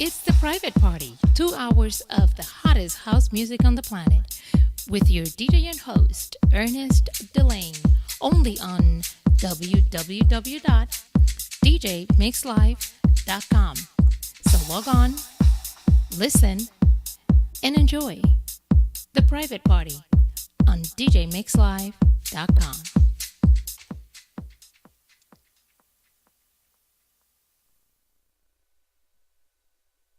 It's the private party, 2 hours of the hottest house music on the planet, with your DJ and host, Ernest Delane, only on www.djmixlive.com. So log on, listen, and enjoy the private party on DJMixLive.com.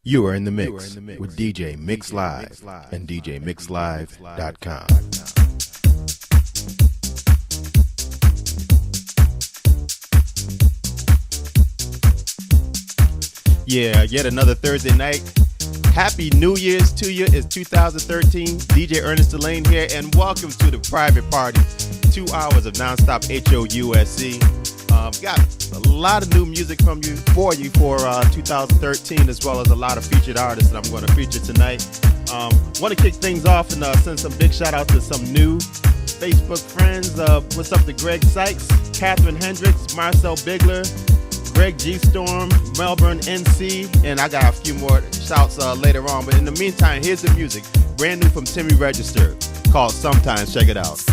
You are in the mix with DJ Mix Live and DJMixLive.com. Yeah, yet another Thursday night. Happy New Year's to you. It's 2013. DJ Ernest Delane here, and welcome to the private party. 2 hours of nonstop HOUSC. Got a lot of new music for you for 2013, as well as a lot of featured artists that I'm going to feature tonight. Want to kick things off and send some big shout out to some new Facebook friends. What's up to Greg Sykes, Catherine Hendricks, Marcel Bigler, Greg G Storm, Melbourne NC, and I got a few more shouts later on. But in the meantime, here's the music, brand new from Timmy Register, called Sometimes. Check it out.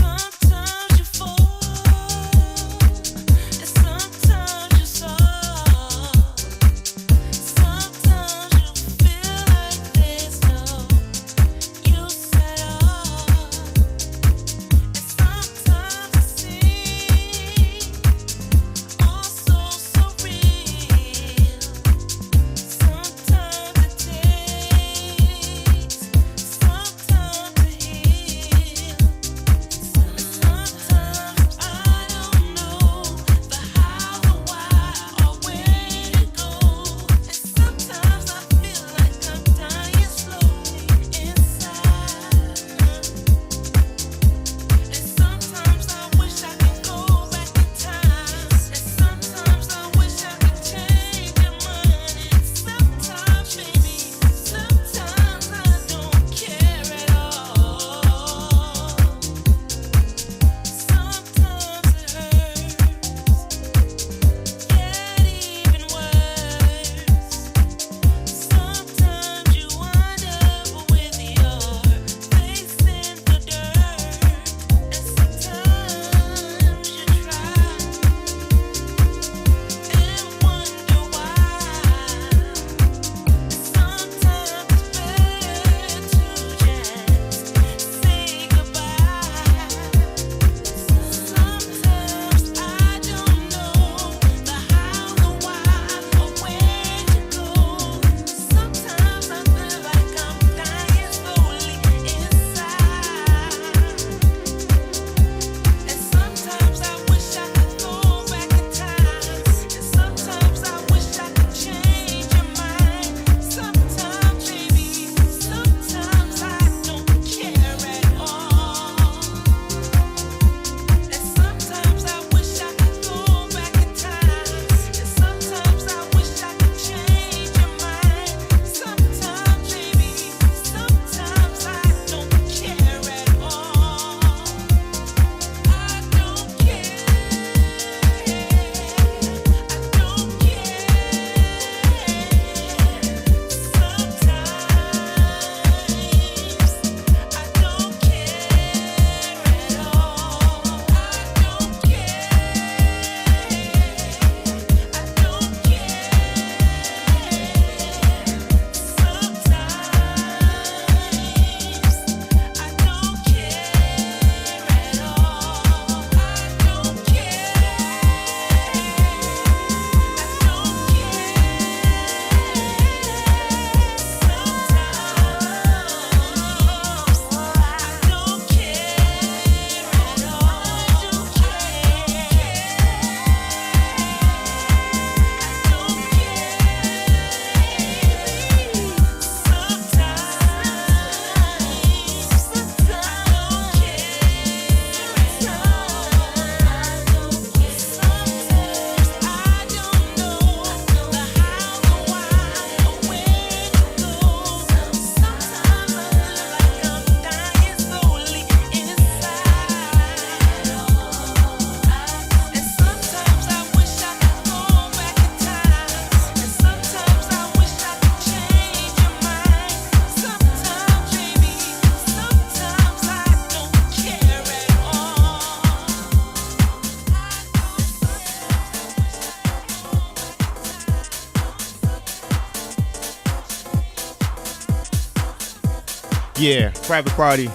Yeah, private party.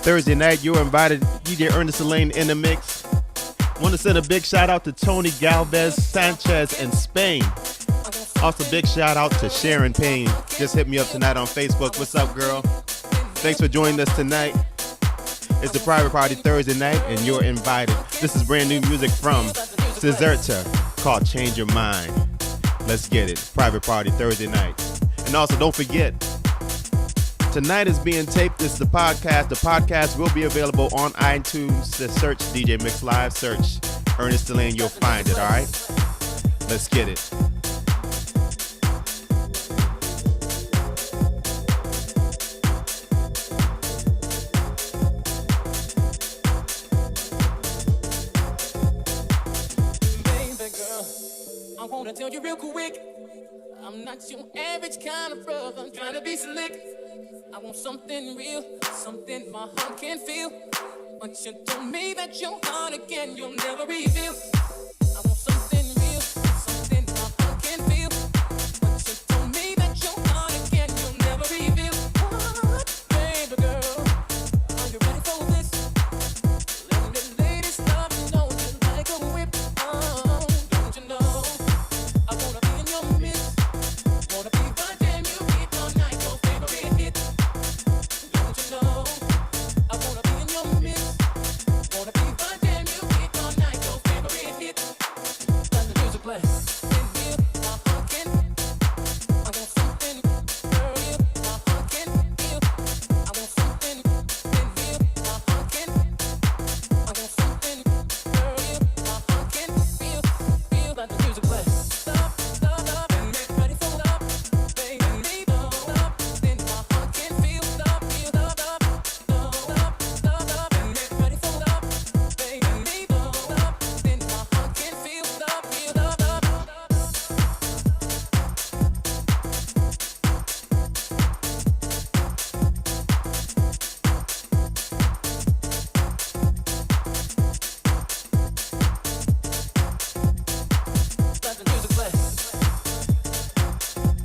Thursday night, you're invited. DJ Ernest Elaine in the mix. Want to send a big shout out to Tony Galvez Sanchez in Spain. Also, big shout out to Sharon Payne. Just hit me up tonight on Facebook. What's up, girl? Thanks for joining us tonight. It's the private party Thursday night, and you're invited. This is brand new music from Cesarta called Change Your Mind. Let's get it. Private party Thursday night. And also, don't forget, tonight is being taped. This is the podcast. The podcast will be available on iTunes. Just search DJ Mix Live. Search Ernest Elaine. You'll find it, all right? Let's get it. I wanna tell you real quick, I'm not your average kind of brother. I'm trying to be slick. I want something real, something my heart can feel. But you told me that your heart again you'll never reveal. I want something real, something my heart can feel. But you told me that your heart again you'll never reveal. What, baby girl, are you ready for this? Let the ladies love you know you like a whip. Don't you know? I wanna be in your midst. Wanna be the jam you keep all night, your favorite hit. Don't you know? I wanna be in your midst. Wanna be the jam you keep all night, your favorite hit. Let the music play. Can feel my heart can. I want something, girl, you. My heart can feel. I want something. Can feel my heart can. I want something, girl, you. My heart can feel. Feel that the music play. Stop, stop, stop, and get ready for stop. Baby, stop, stop. Then my heart can feel. Stop, feel, stop, stop, stop, stop, stop, and get ready for stop. Baby, stop, stop. Then my heart can feel. Stop, feel, stop, stop, stop. Let the music play. I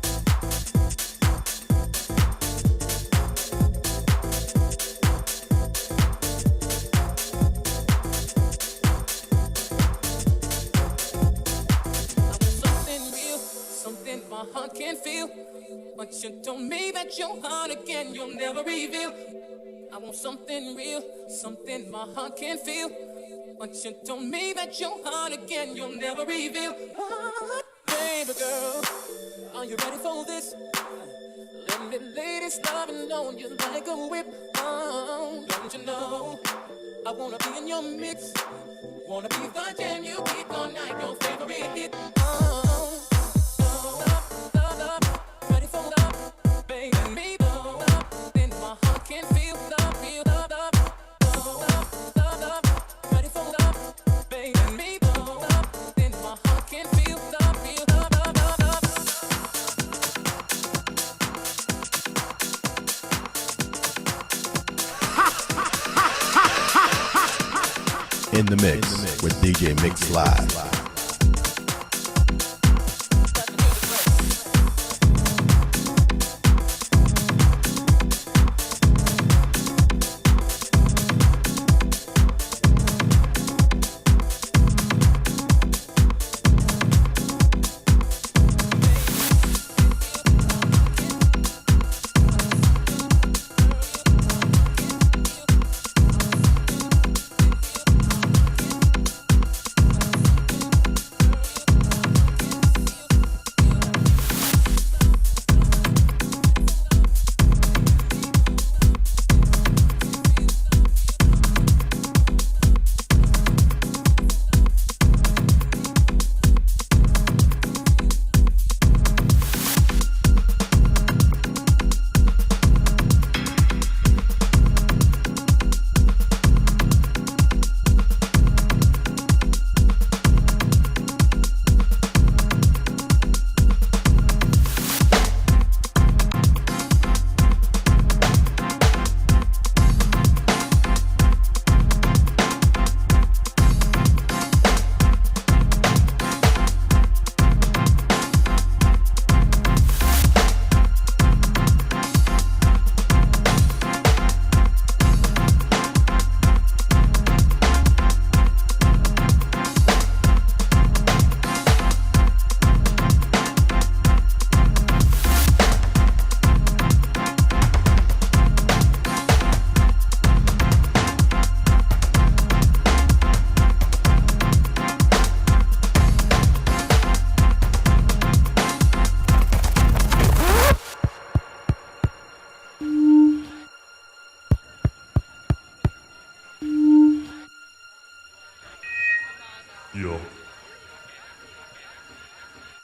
want something real, something my heart can feel. But you told me that your heart again you'll never reveal. I want something real, something my heart can feel. But you told me that your heart again you'll never reveal. What, baby girl, are you ready for this? Let me ladies loving on you like a whip. Don't you know? I wanna be in your mix. Wanna be the jam you keep all night, your favorite hit. Ready for love, baby. Me love, then my heart can feel love, feel love, love. Ready for love, baby. Me love, then my heart can feel love, feel love, love. In the mix with DJ Mix Live.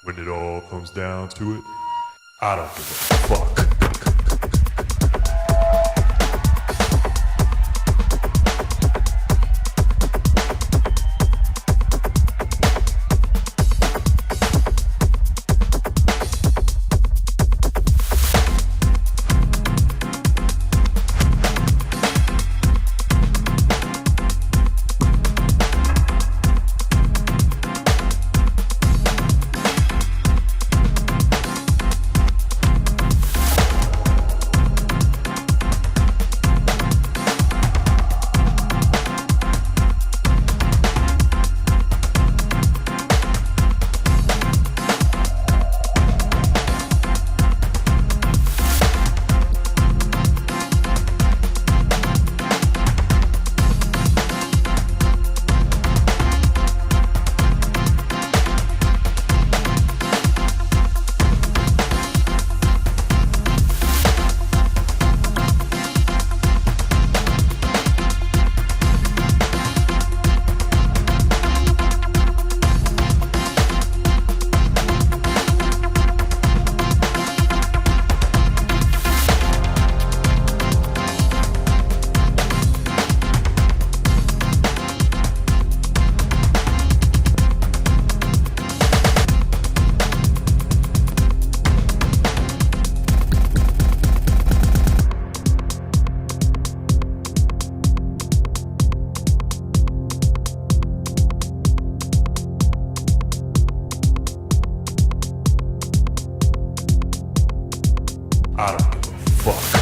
When it all comes down to it, I don't give a fuck. I don't give a fuck.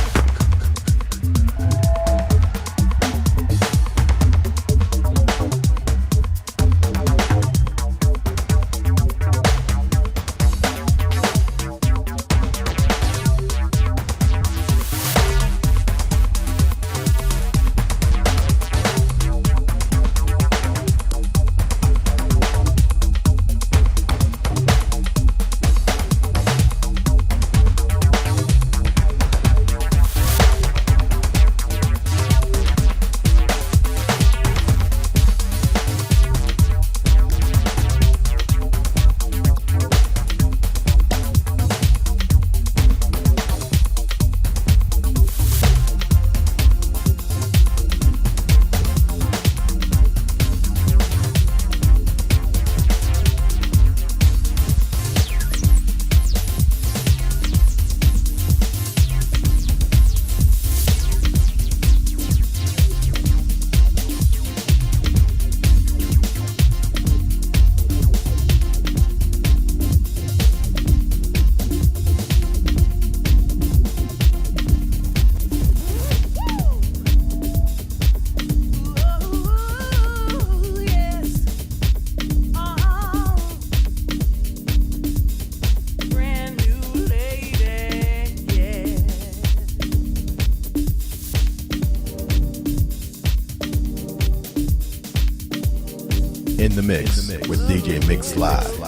In the mix with DJ Mix Live.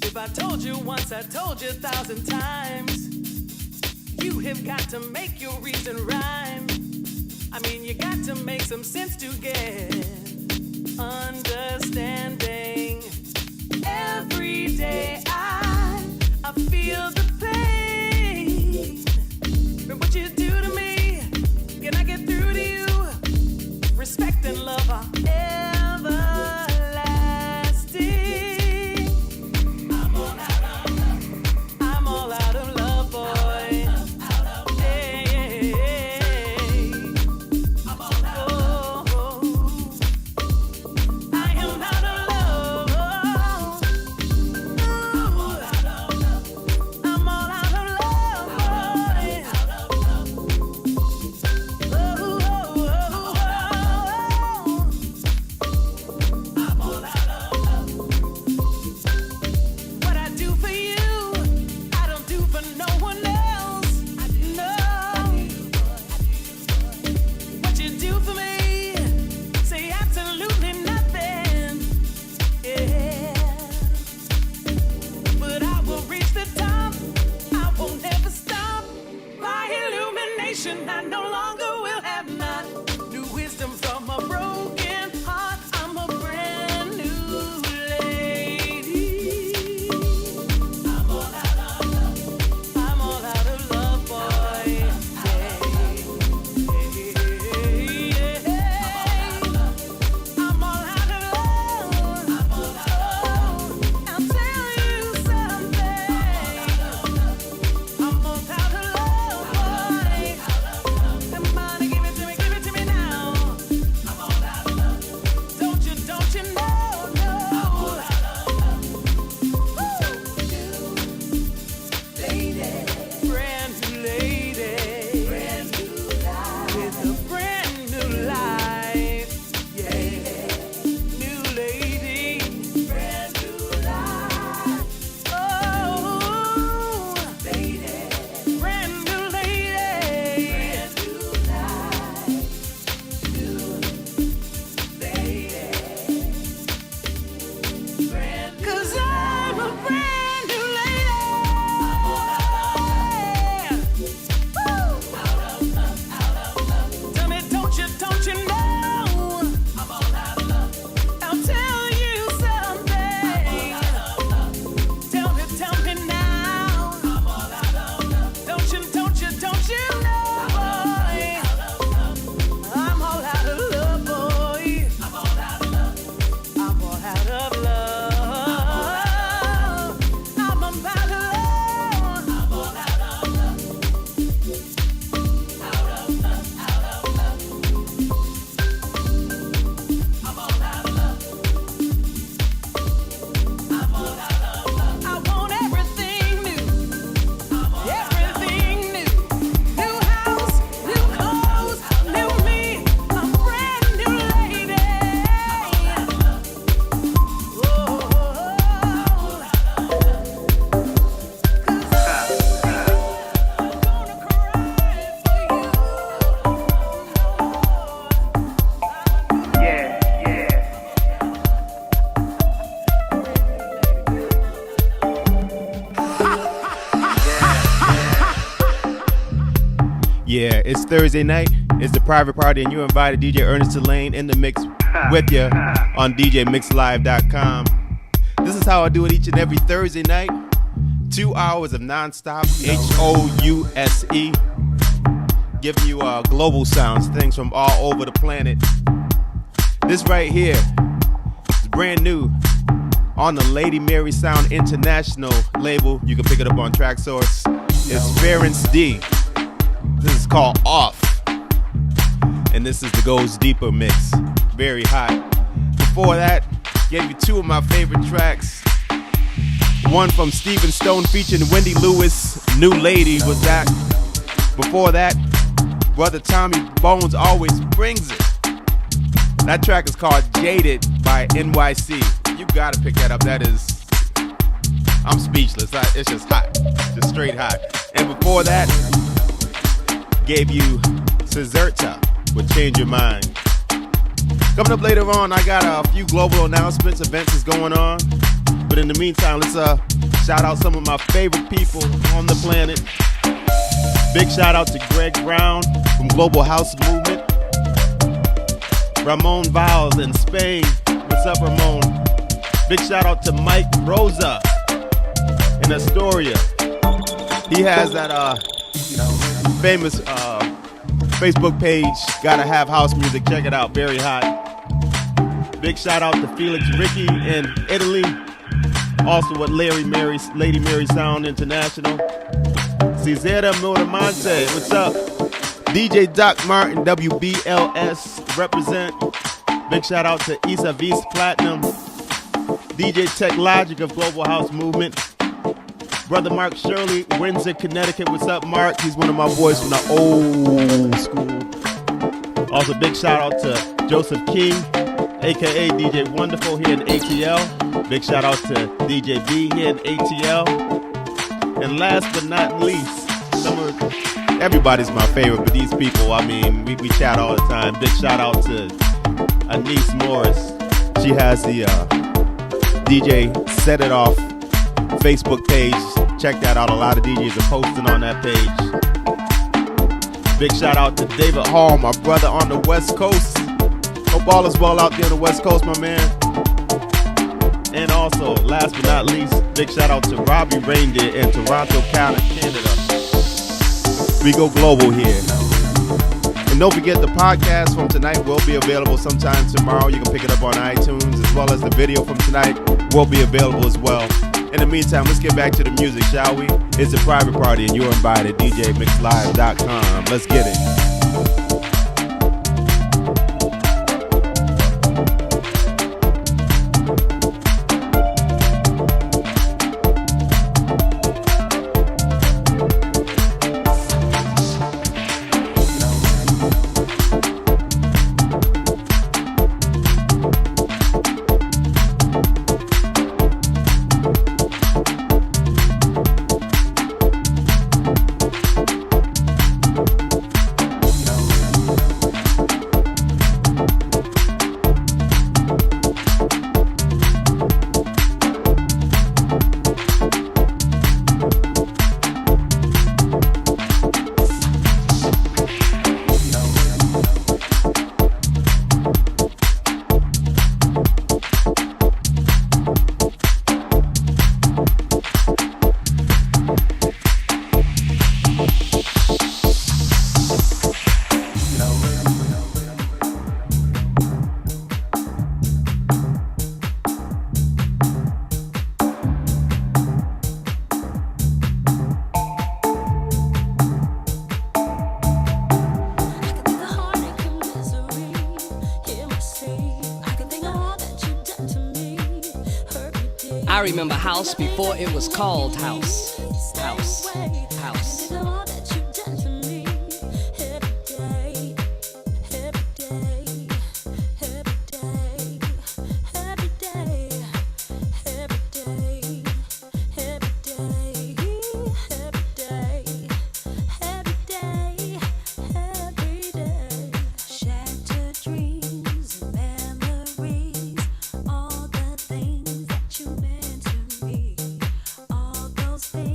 If I told you once, I told you 1,000 times. You have got to make your reason rhyme. I mean, you got to make some sense to get understanding. Every day I feel the pain. But what you do to me, can I get through to you? Respect and love are everlasting. I'm all out of love. I'm all out of love, boy. Hey, I'm all out of love. I am out of love. I'm all out of love. I'm all out of love, boy. I'm all out of love. What I do for you, I don't do for no one else. No. What you do for me, say absolutely nothing. Yeah. But I will reach the top. I won't ever stop. My illumination, I no longer Yeah, it's Thursday night. It's the private party, and you're invited DJ Ernest Delane in the mix with you on DJMixLive.com. This is how I do it each and every Thursday night. 2 hours of nonstop HOUSE, giving you global sounds, things from all over the planet. This right here is brand new on the Lady Mary Sound International label. You can pick it up on Traxsource. It's Ference D. This is called Off. And this is the Goes Deeper mix. Very hot. Before that, gave you two of my favorite tracks. One from Steven Stone featuring Wendy Lewis, New Lady was that. Before that, Brother Tommy Bones Always Brings It. That track is called Jaded by NYC. You gotta pick that up. That is, I'm speechless. It's just hot. Just straight hot. And before that, gave you Caserta with Change Your Mind. Coming up later on, I got a few global announcements, events is going on. But in the meantime, let's shout out some of my favorite people on the planet. Big shout out to Greg Brown from Global House Movement. Ramon Valls in Spain. What's up, Ramon? Big shout out to Mike Rosa in Astoria. He has that famous Facebook page, Gotta Have House Music. Check it out, very hot. Big shout out to Felix Ricky in Italy. Also with Lady Mary Sound International. Cesara Moramonte, what's up? DJ Doc Martin, WBLS, represent. Big shout out to Isa V's Platinum. DJ Tech Logic of Global House Movement. Brother Mark Shirley, Windsor, Connecticut. What's up, Mark? He's one of my boys from the old school. Also, big shout out to Joseph King, aka DJ Wonderful here in ATL. Big shout out to DJ V here in ATL. And last but not least, everybody's my favorite, but these people, I mean, we chat all the time. Big shout out to Anise Morris. She has the DJ Set It Off Facebook page. Check that out. A lot of DJs are posting on that page. Big shout out to David Hall, my brother on the West Coast. Hope all is well out there on the West Coast, my man. And also, last but not least, big shout out to Robbie Reindeer in Toronto, Canada. We go global here. And don't forget, the podcast from tonight will be available sometime tomorrow. You can pick it up on iTunes, as well as the video from tonight will be available as well. In the meantime, let's get back to the music, shall we? It's a private party, and you're invited. DJMixLive.com. Let's get it. I remember house before it was called house. House. House. Things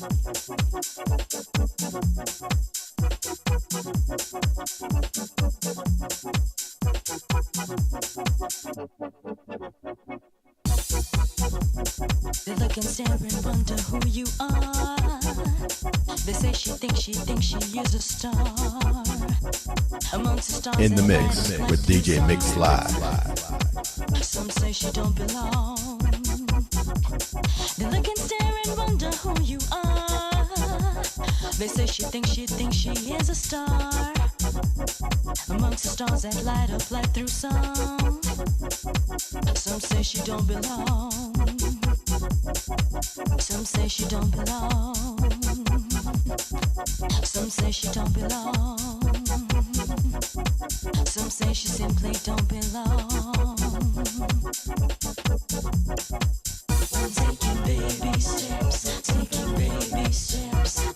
They look and stare and wonder who you are. They say she thinks she is a star. Amongst the stars In the mix with DJ Mix Live. Some say she don't belong. They look and stare and wonder who you are. They say she thinks she is a star. Amongst the stars that light up light through song. Some say she don't belong. Some say she don't belong. Some say she don't belong. Some say she simply don't belong. I'm taking baby steps, taking baby steps,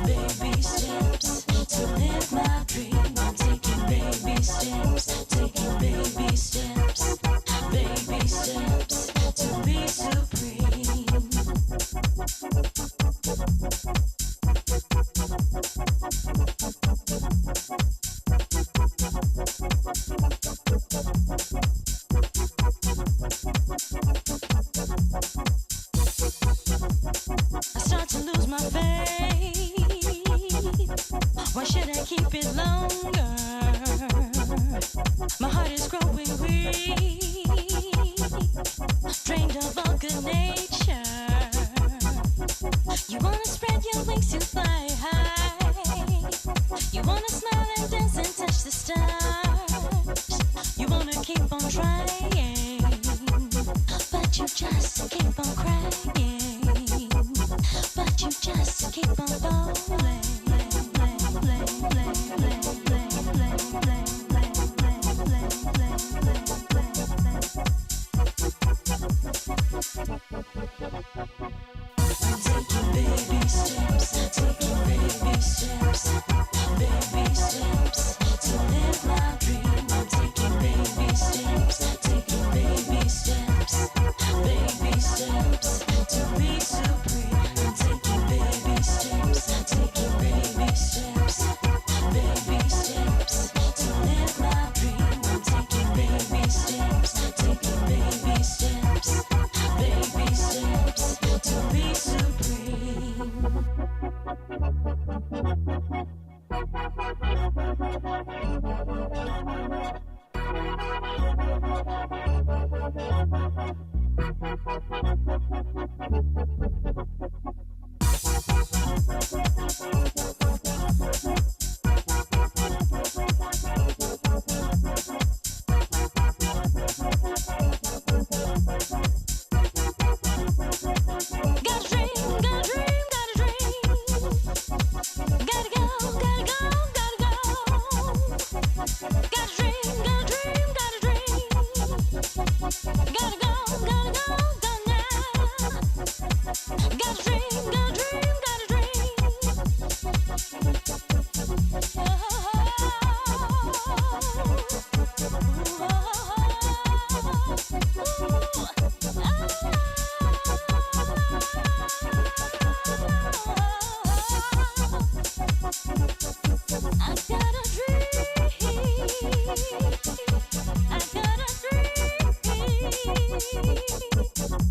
baby steps to live my dream. I'm taking baby steps, taking baby steps, baby steps to be supreme. I start to lose my faith. Why should I keep it longer? My heart is growing weak, drained of all good nature. You wanna spread your wings and fly high. You wanna smile and dance and touch the stars. You wanna keep on trying, but you just keep on crying. But you just keep on falling. I'm taking baby steps, taking baby steps, baby steps to live my dream. I'm taking baby steps, taking baby steps, baby steps to be supreme. I'm taking baby steps, taking baby steps, baby steps to live my dream. I'm taking baby steps, taking baby steps, baby steps to be supreme. Got a dream, got a dream, got a dream. Gotta go, gotta go, gotta go. Got a dream, got a dream, got a dream. Gotta go, go now. Got a dream, got a dream, got a dream. I got a dream. I got a dream.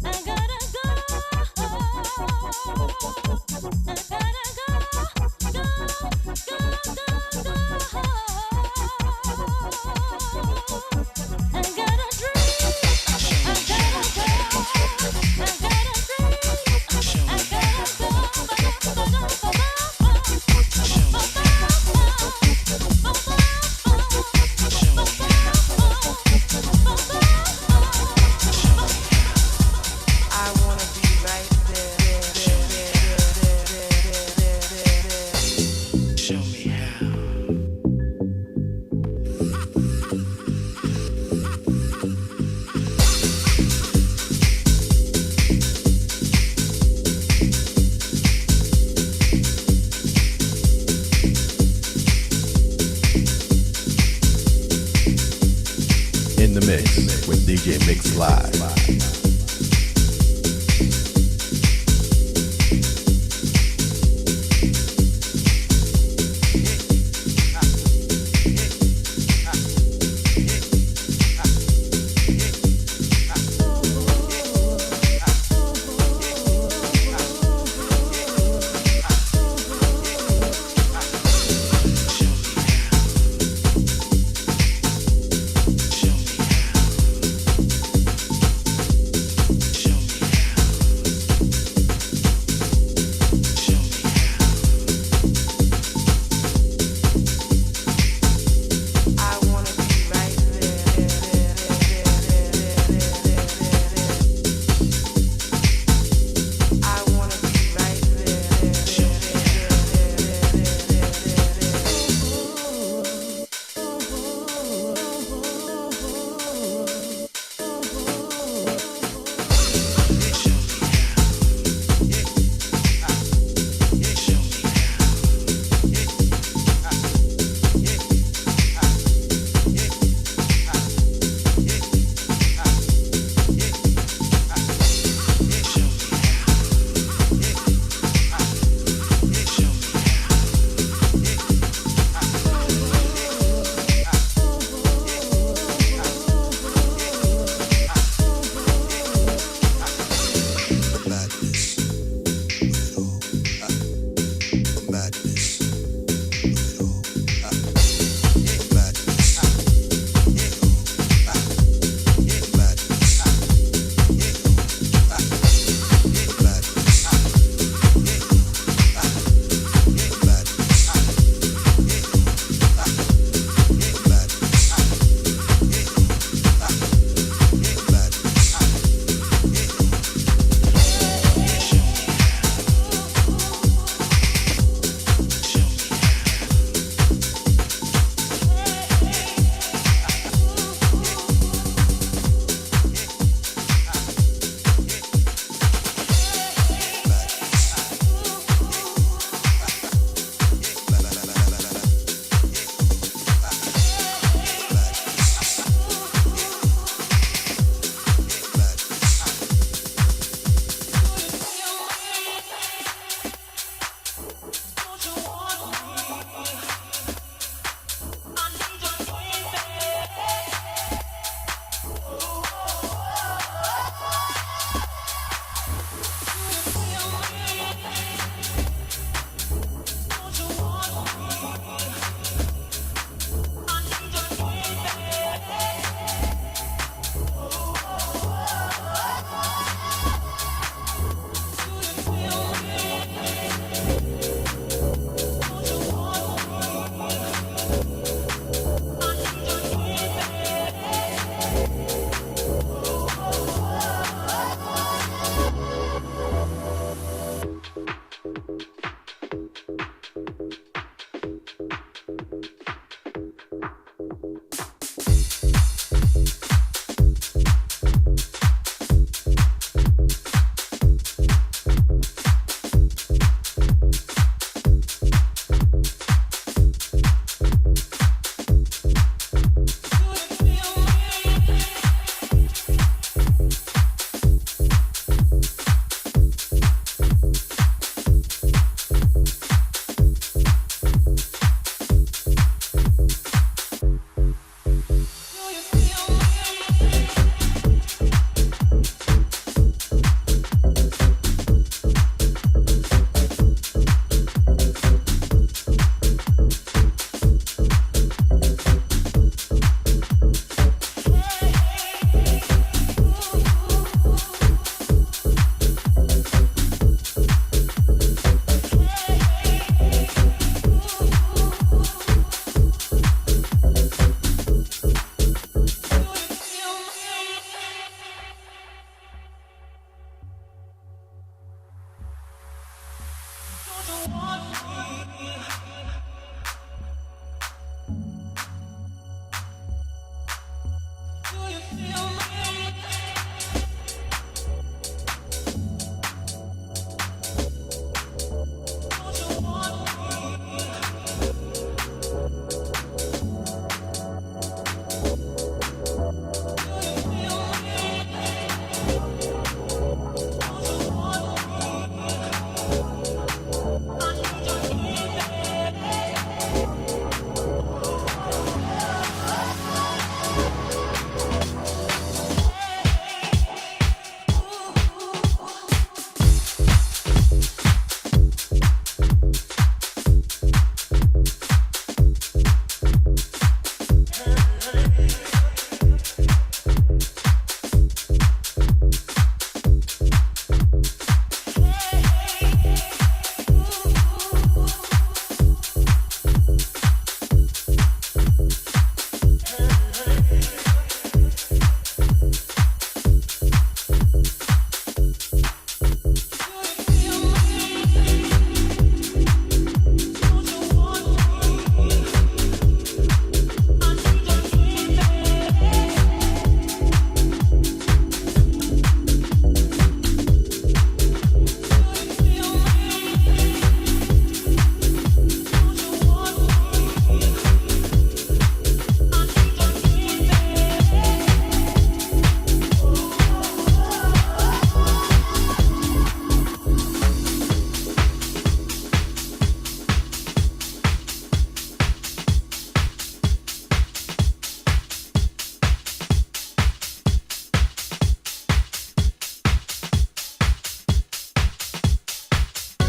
I gotta go. I gotta go. I got a dream. I gotta go. I got a dream. I gotta go. I wanna be right there. Show me how. In the mix with DJ Mix Live.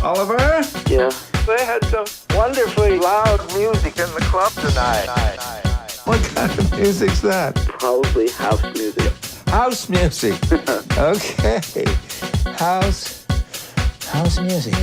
Oliver? Yeah. They had some wonderfully loud music in the club tonight. What kind of music's that? Probably house music. House music. Okay. House music.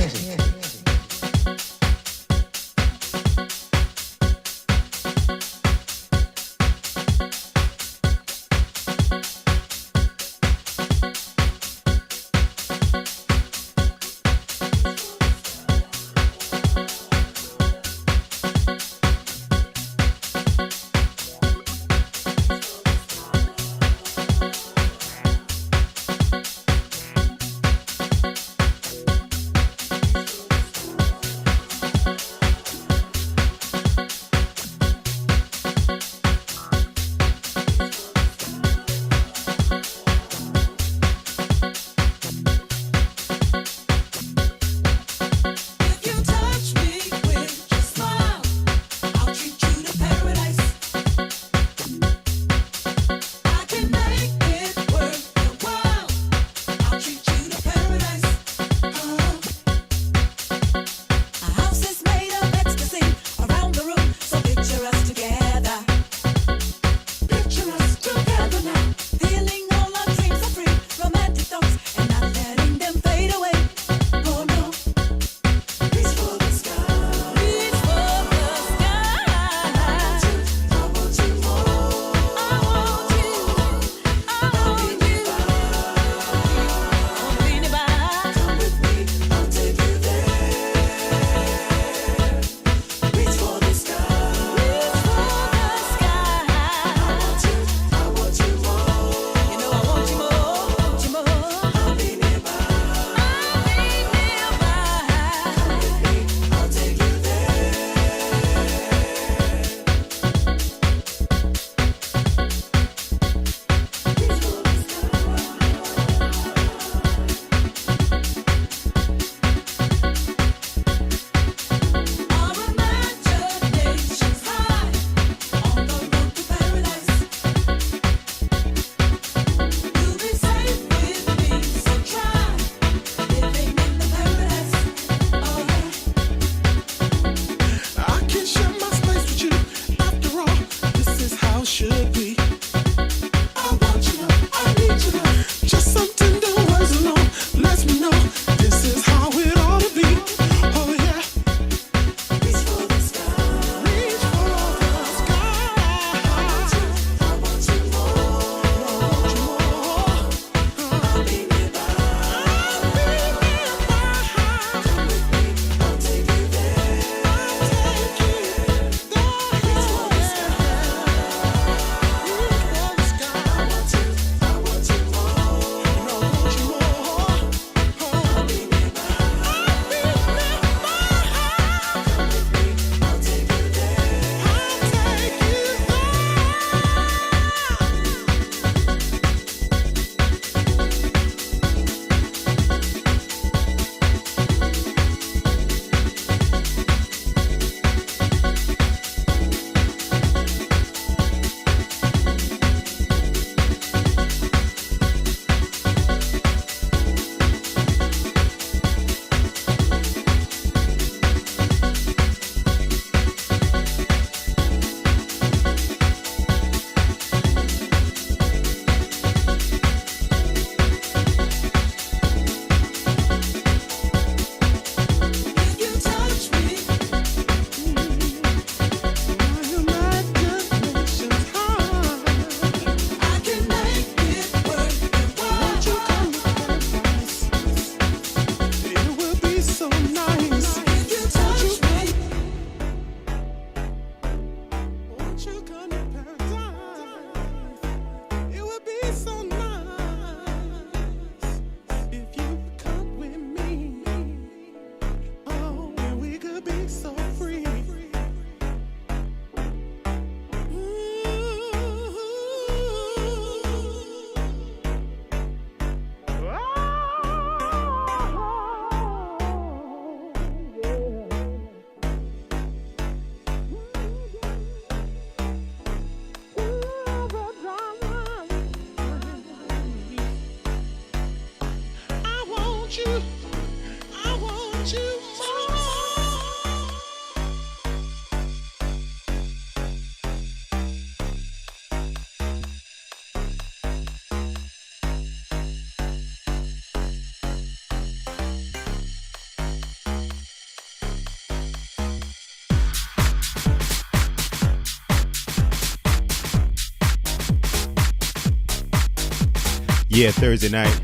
Yeah, Thursday night,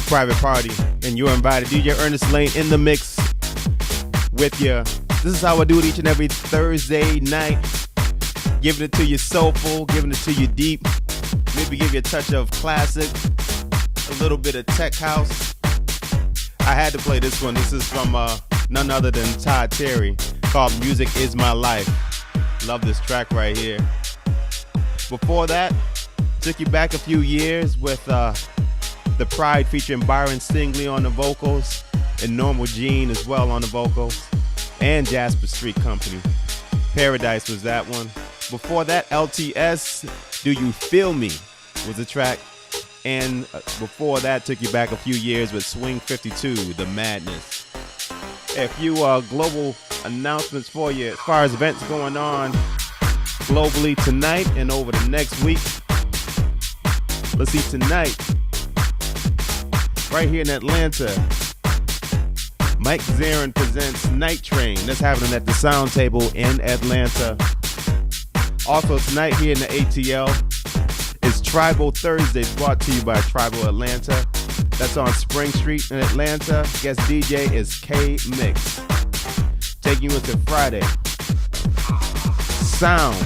private party, and you're invited. DJ Ernest Lane in the mix with you. This is how I do it each and every Thursday night. Giving it to you soulful, giving it to you deep. Maybe give you a touch of classic, a little bit of tech house. I had to play this one. This is from none other than Todd Terry, called Music Is My Life. Love this track right here. Before that, took you back a few years with The Pride featuring Byron Stingley on the vocals and Normal Jean as well on the vocals, and Jasper Street Company. Paradise was that one. Before that, LTS, Do You Feel Me was the track. And before that, took you back a few years with Swing 52, The Madness. A few global announcements for you as far as events going on globally tonight and over the next week. Let's see, tonight, right here in Atlanta, Mike Zarin presents Night Train. That's happening at the Sound Table in Atlanta. Also tonight here in the ATL is Tribal Thursdays, brought to you by Tribal Atlanta. That's on Spring Street in Atlanta. Guest DJ is K-Mix. Taking you into Friday. Sound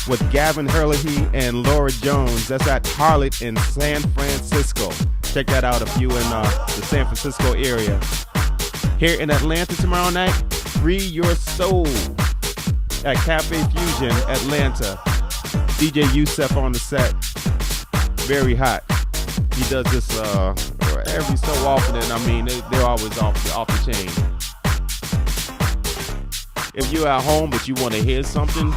with Gavin Herlihy and Laura Jones. That's at Harlot in San Francisco. Check that out if you in the San Francisco area. Here in Atlanta tomorrow night, Free Your Soul at Cafe Fusion, Atlanta. DJ Yusef on the set. Very hot. He does this every so often, and I mean, they're always off the chain. If you're at home but you want to hear something,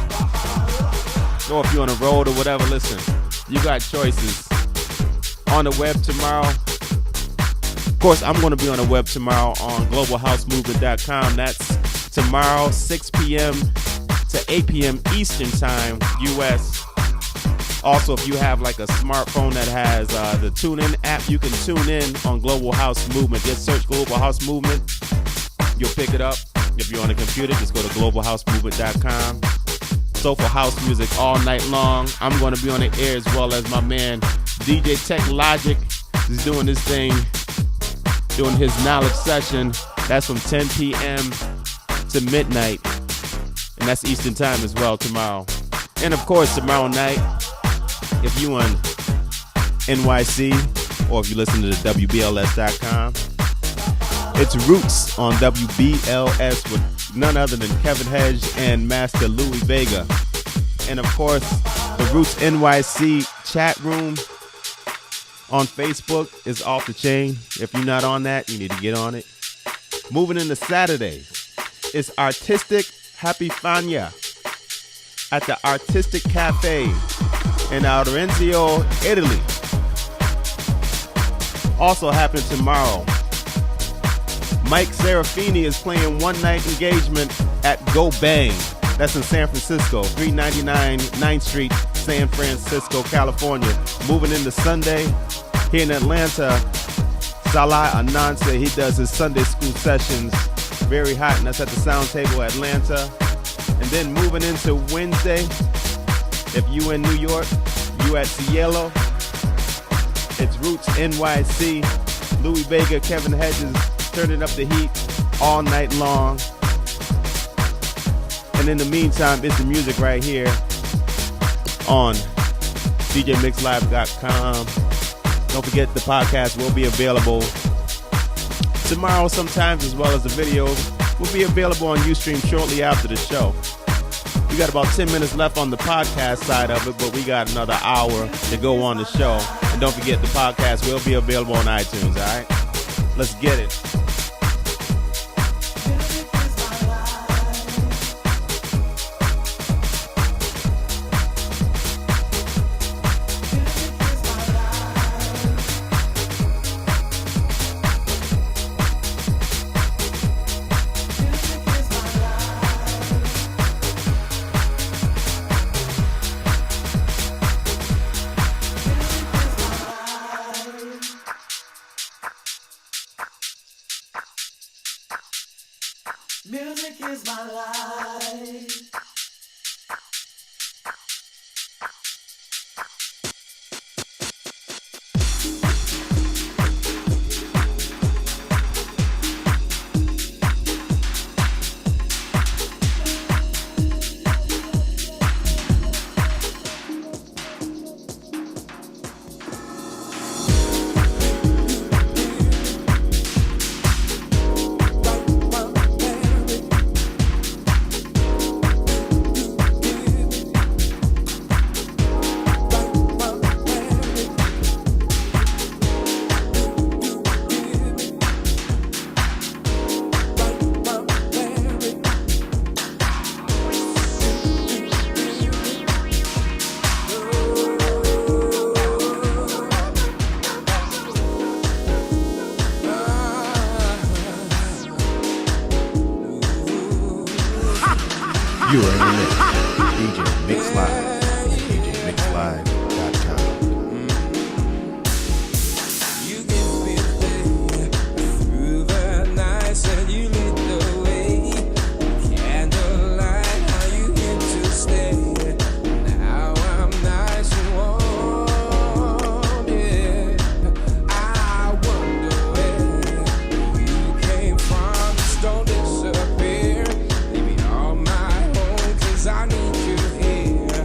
or if you're on the road or whatever, listen, you got choices. On the web tomorrow. Of course, I'm going to be on the web tomorrow on globalhousemovement.com. That's tomorrow, 6 p.m. to 8 p.m. Eastern Time, U.S. Also, if you have like a smartphone that has the TuneIn app, you can tune in on Global House Movement. Just search Global House Movement. You'll pick it up. If you're on a computer, just go to globalhousemovement.com. Soulful house music all night long. I'm going to be on the air as well as my man DJ Tech Logic is doing this thing, doing his knowledge session. That's from 10 p.m. to midnight, and that's Eastern Time as well tomorrow. And of course, tomorrow night, if you on NYC or if you listen to the WBLS.com, it's Roots on WBLS with none other than Kevin Hedge and Master Louis Vega. And of course, the Roots NYC chat room on Facebook is off the chain. If you're not on that, you need to get on it. Moving into Saturdays, it's Artistic Happy Fania at the Artistic Cafe in Aurenzio, Italy. Also happening tomorrow, Mike Serafini is playing one night engagement at Go Bang. That's in San Francisco, 399 9th Street, San Francisco, California. Moving into Sunday, here in Atlanta, Salah Anansi, he does his Sunday school sessions. Very hot, and that's at the Sound Table, Atlanta. And then moving into Wednesday, if you in New York, you at Cielo. It's Roots NYC, Louis Vega, Kevin Hedges, turning up the heat all night long. And in the meantime, it's the music right here on DJMixLive.com. Don't forget the podcast will be available tomorrow sometimes, as well as the video will be available on Ustream shortly after the show. We got about 10 minutes left on the podcast side of it, but we got another hour to go on the show. And don't forget the podcast will be available on iTunes, all right? Let's get it. Music is my life. You are in the mix. DJ Mix Live. DJMixLive.com. You get me through the nights and you lead the way. Candlelight, how you get to stay. Now I'm nice and warm, yeah. I wonder where you came from. Just don't disappear. Leave me all my home, 'cause I need you here.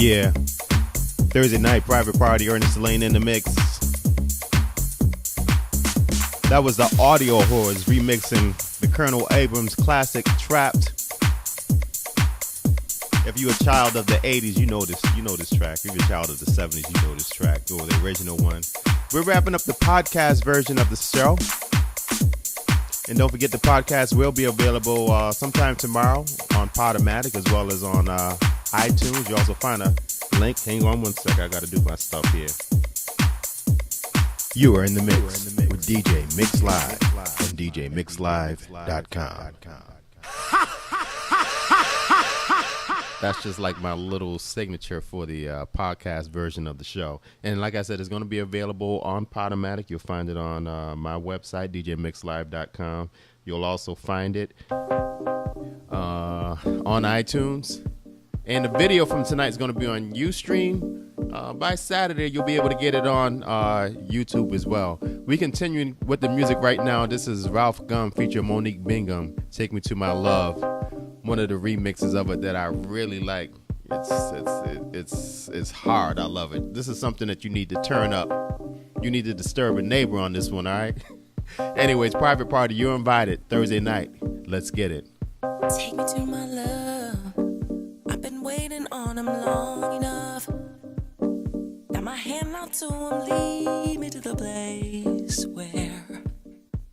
Yeah. Thursday night, private party, Ernest Delane in the mix. That was the Audio Whores remixing the Colonel Abrams classic Trapped. If you're a child of the 80s, you know this track. If you're a child of the 70s, you know this track, or the original one. We're wrapping up the podcast version of the show. And don't forget the podcast will be available sometime tomorrow on Podomatic as well as on iTunes. You also find a link. Hang on one sec. I got to do my stuff here. You are in the mix with DJ Mix Live on DJMixLive.com. That's just like my little signature for the podcast version of the show. And like I said, it's going to be available on Podomatic. You'll find it on my website, DJMixLive.com. You'll also find it on iTunes. And the video from tonight is going to be on Ustream. By Saturday, you'll be able to get it on YouTube as well. We continuing with the music right now. This is Ralph Gum featuring Monique Bingham, Take Me to My Love. One of the remixes of it that I really like. It's hard. I love it. This is something that you need to turn up. You need to disturb a neighbor on this one, all right? Anyways, private party, you're invited Thursday night. Let's get it. Take me to my love. I've been waiting on him long enough. Got my hand out to him, lead me to the place where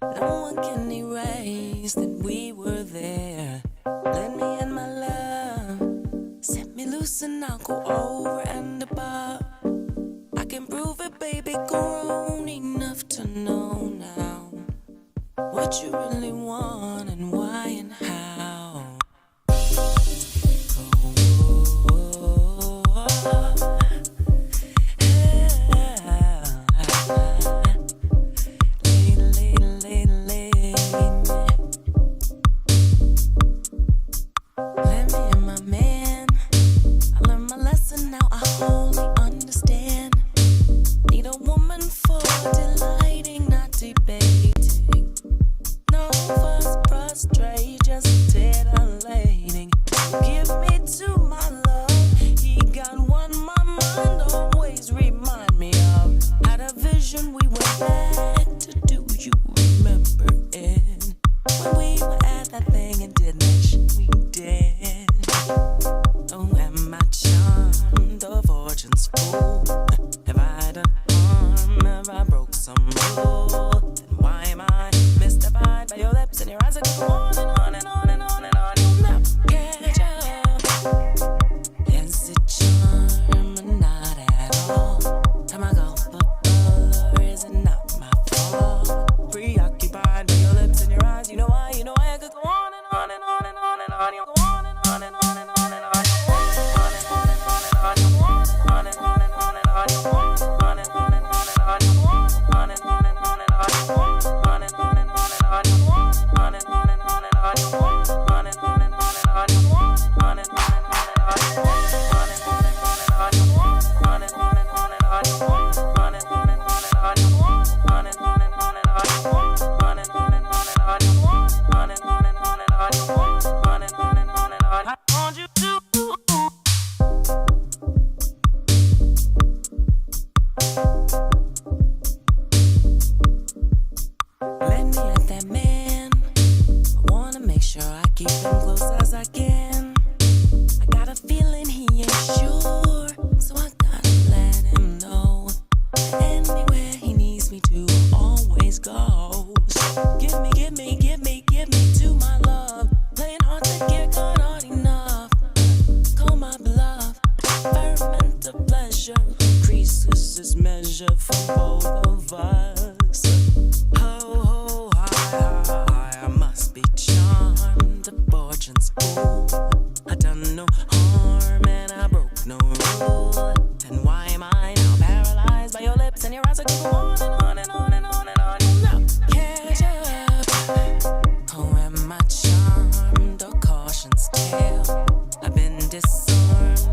no one can erase that we were there. Let me in my love. Set me loose and I'll go over and above. I can prove it, baby, grown enough to know now what you really want and why and how.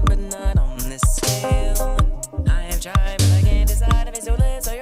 But not on this scale. I have tried, but I can't decide if it's your lips or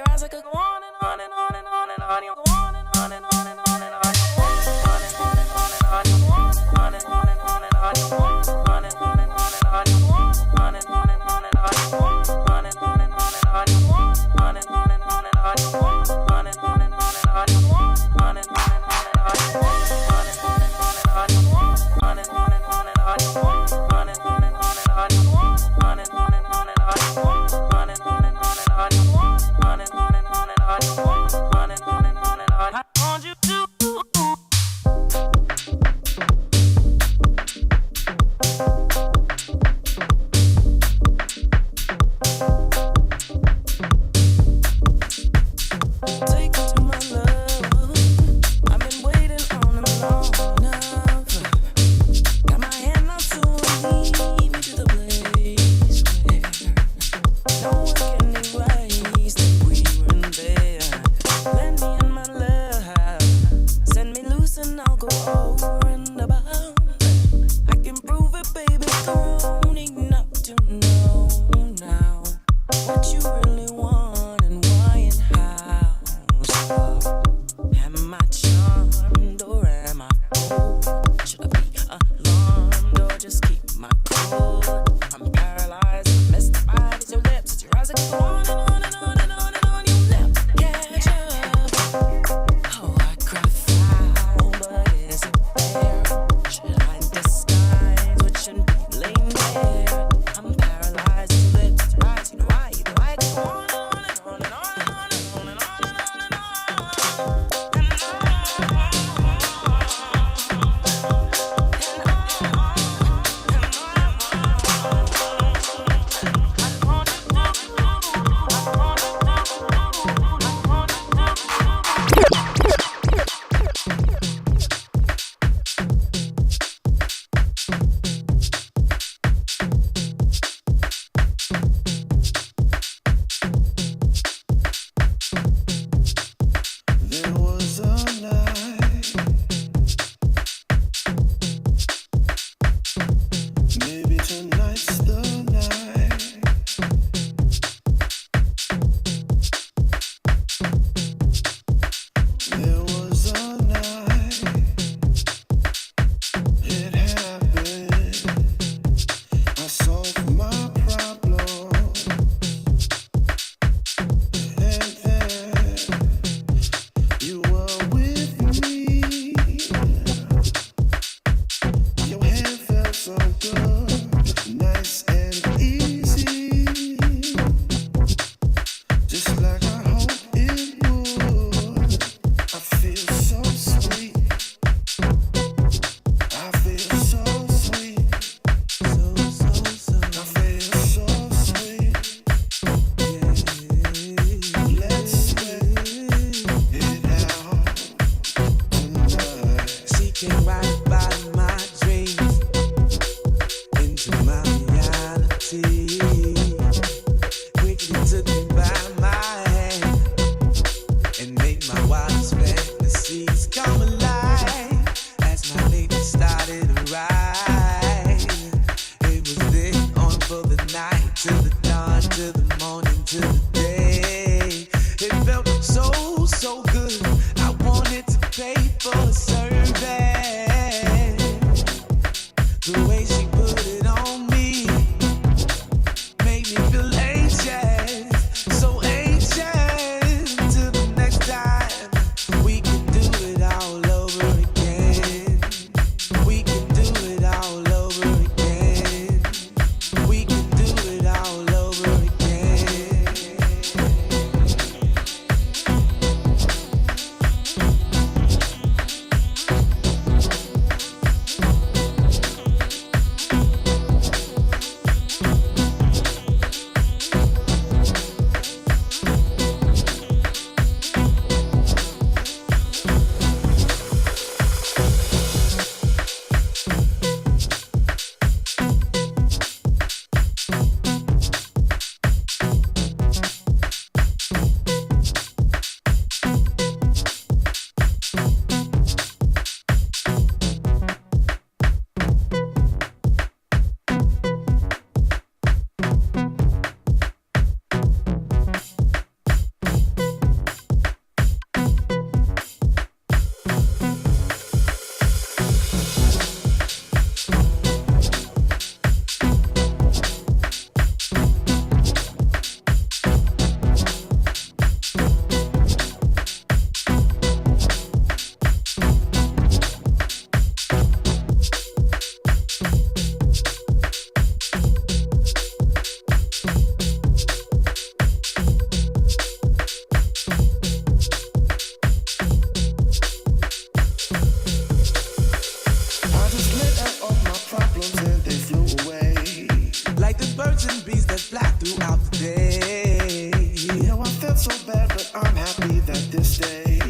birds and bees that fly throughout the day. You know, I felt so bad, but I'm happy that this day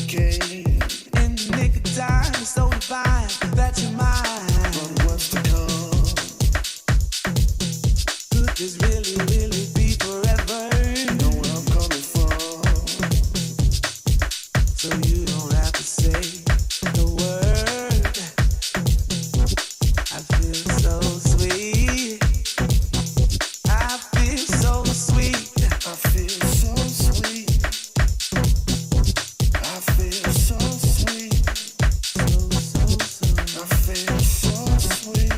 came. In the nick of time, it's so divine that you're mine. From what's to come, could this really, really be forever? you know where I'm coming from. So you don't have to say the word. I feel so sweet. I feel so sweet. I feel so sweet. I feel so sweet. I feel so sweet.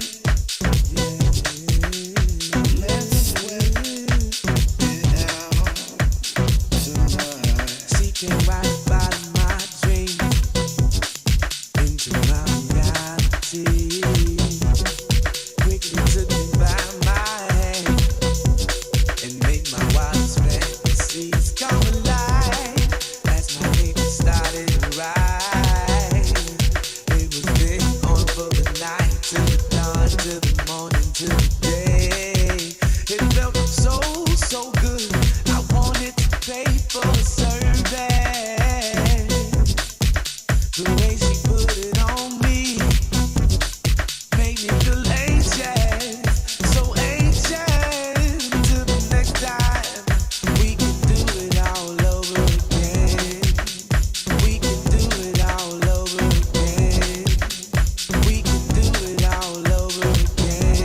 Let's sweat it out tonight. She came right by my dream into my reality. Quickly took me by my hand and made my wildest fantasies come alive. As my nature started to rise, it was big on for the night to the dawn, to the morning, to the day. It felt so, so good. I wanted to pay for the service. The way she put it on me made me feel anxious, so anxious. Till the next time we can do it all over again. We can do it all over again. We can do it all over again.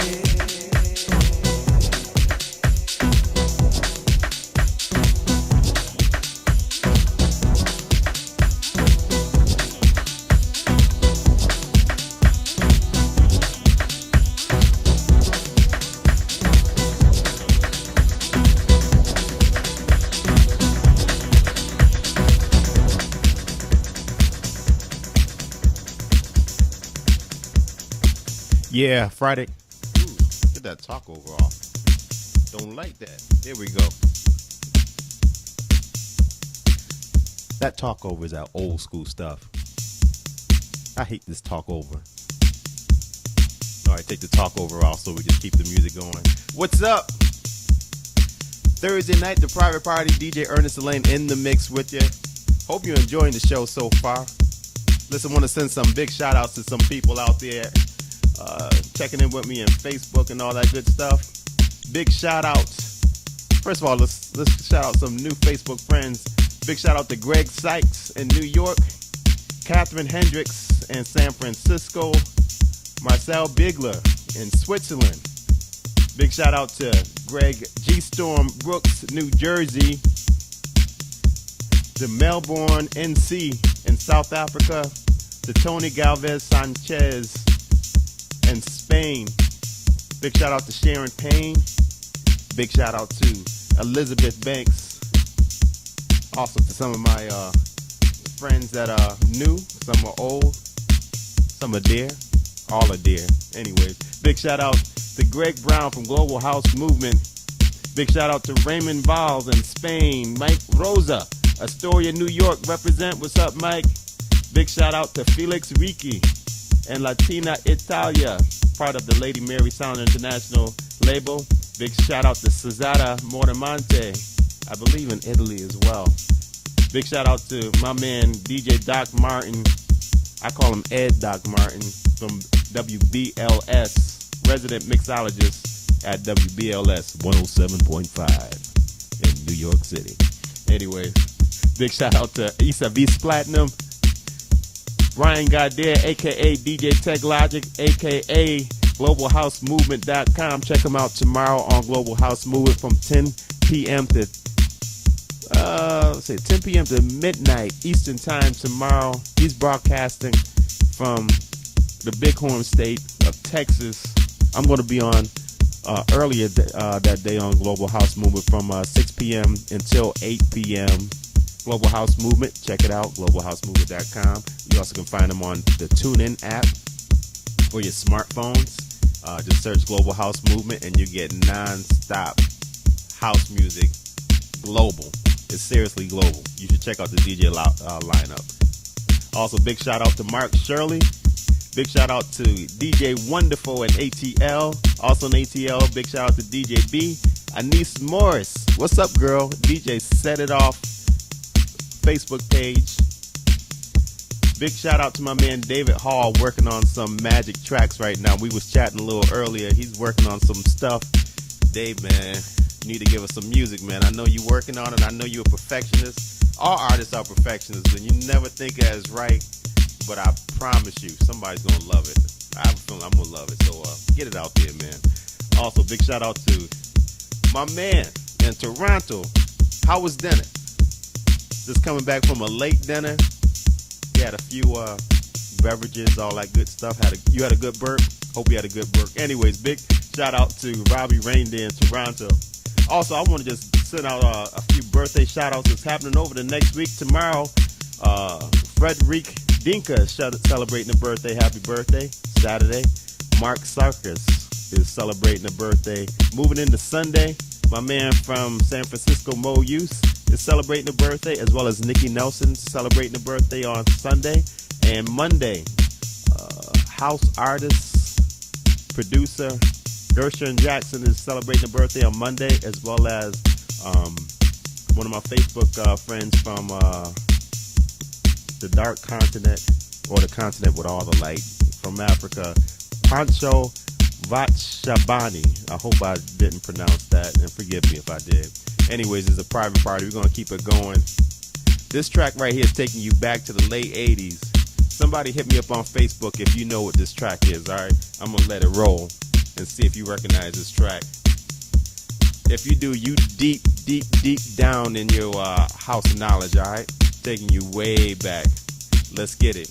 Yeah, Friday. Ooh, get that talk over off. Don't like that. Here we go. That talk over is that old school stuff. I hate this talk over. All right, take the talk over off so we just keep the music going. What's up? Thursday night, the private party. DJ Ernest Elaine in the mix with you. Hope you're enjoying the show so far. Listen, want to send some big shout outs to some people out there checking in with me on Facebook and all that good stuff. Big shout outs. First of all, let's shout out some new Facebook friends. Big shout out to Greg Sykes in New York, Catherine Hendricks in San Francisco, Marcel Bigler in Switzerland. Big shout out to Greg G. Storm Brooks, New Jersey, to Melbourne, NC in South Africa, to Tony Galvez Sanchez in Spain. Big shout out to Sharon Payne. Big shout out to Elizabeth Banks. Also to some of my friends that are new, some are old, some are dear, all are dear. Anyways, big shout out to Greg Brown from Global House Movement. Big shout out to Raymond Valls in Spain. Mike Rosa, Astoria, New York, represent. What's up, Mike? Big shout out to Felix Ricci and Latina Italia, part of the Lady Mary Sound International label. Big shout out to Cesara Mortamonte, I believe in Italy as well. Big shout out to my man DJ Doc Martin. I call him Ed Doc Martin from WBLS, resident mixologist at WBLS 107.5 in New York City. Anyway, big shout out to Issa Vis Platinum, Brian Goddard, a.k.a. DJ Tech Logic, a.k.a. GlobalHouseMovement.com. Check him out tomorrow on Global House Movement from 10 p.m. to 10 p.m. to midnight Eastern Time tomorrow. He's broadcasting from the Bighorn State of Texas. I'm going to be on earlier that day on Global House Movement from 6 p.m. until 8 p.m. Global House Movement. Check it out, globalhousemovement.com. You also can find them on the TuneIn app for your smartphones. Just search Global House Movement and you get non-stop house music global. It's seriously global. You should check out the DJ lineup. Also, big shout out to Mark Shirley Big shout out to DJ Wonderful and ATL. Also on ATL, big shout out to DJ B. Anise Morris. What's up, girl? DJ Set It Off Facebook page. Big shout out to my man David Hall working on some magic tracks right now. We was chatting a little earlier. He's working on some stuff. Dave, man, you need to give us some music, man. I know you working on it. I know you're a perfectionist. All artists are perfectionists, and you never think that is right. But I promise you, somebody's going to love it. I have a feeling I'm going to love it. So get it out there, man. Also, big shout out to my man in Toronto. How was dinner? Just coming back from a late dinner. He had a few beverages, all that good stuff. You had a good burp? Hope you had a good burp. Anyways, big shout out to Robbie Reindeer in Toronto. Also, I want to just send out a few birthday shout outs that's happening over the next week. Tomorrow, Frederic Dinka is celebrating a birthday. Happy birthday. Saturday, Mark Sarkis is celebrating a birthday. Moving into Sunday, my man from San Francisco, Mo Use, is celebrating a birthday, as well as Nikki Nelson celebrating a birthday on Sunday. And Monday, house artist, producer, Gershon Jackson is celebrating a birthday on Monday, as well as one of my Facebook friends from the dark continent, or the continent with all the light, from Africa, Pancho Vatshabani. I hope I didn't pronounce that, and forgive me if I did. Anyways, it's a private party. We're going to keep it going. This track right here is taking you back to the late 80s. Somebody hit me up on Facebook if you know what this track is, all right? I'm going to let it roll and see if you recognize this track. If you do, you deep down in your house of knowledge, all right? Taking you way back. Let's get it.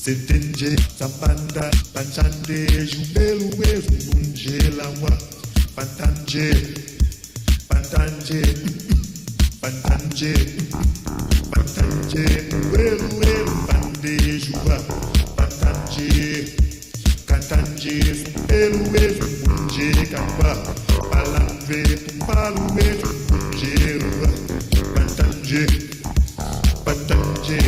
Sentenje, Zapanda, Panchande, Jubelu, Unjelawa, Pantanje, Pantanje, Pantanje, Pantanje, Uelu, Pande, Juba, Pantanje, Cantanje, Elu, Unje, Kamba, Palamve, Palu, Unje, Pantanje, Pantanje, Pantanje.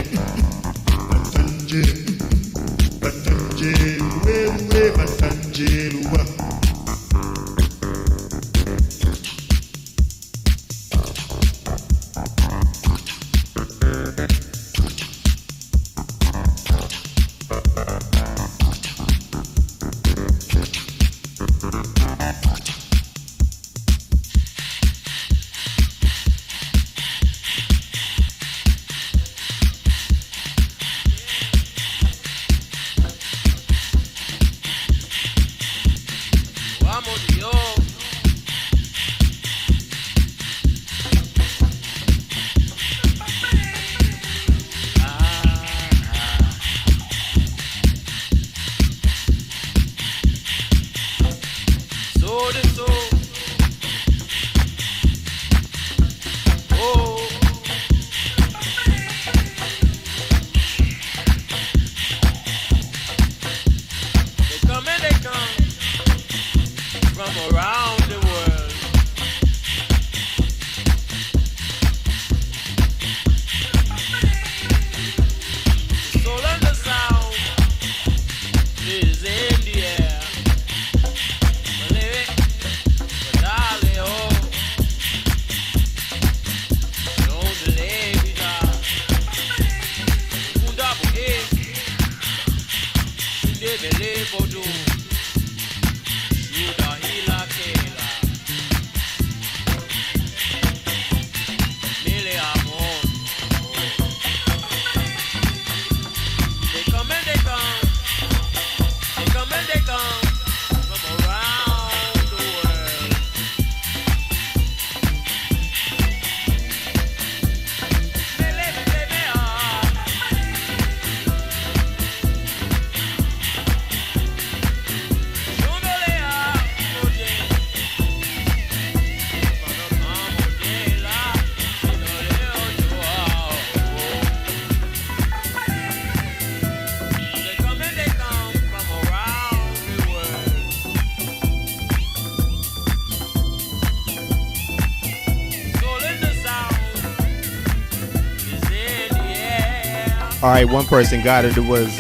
All right, one person got it. It was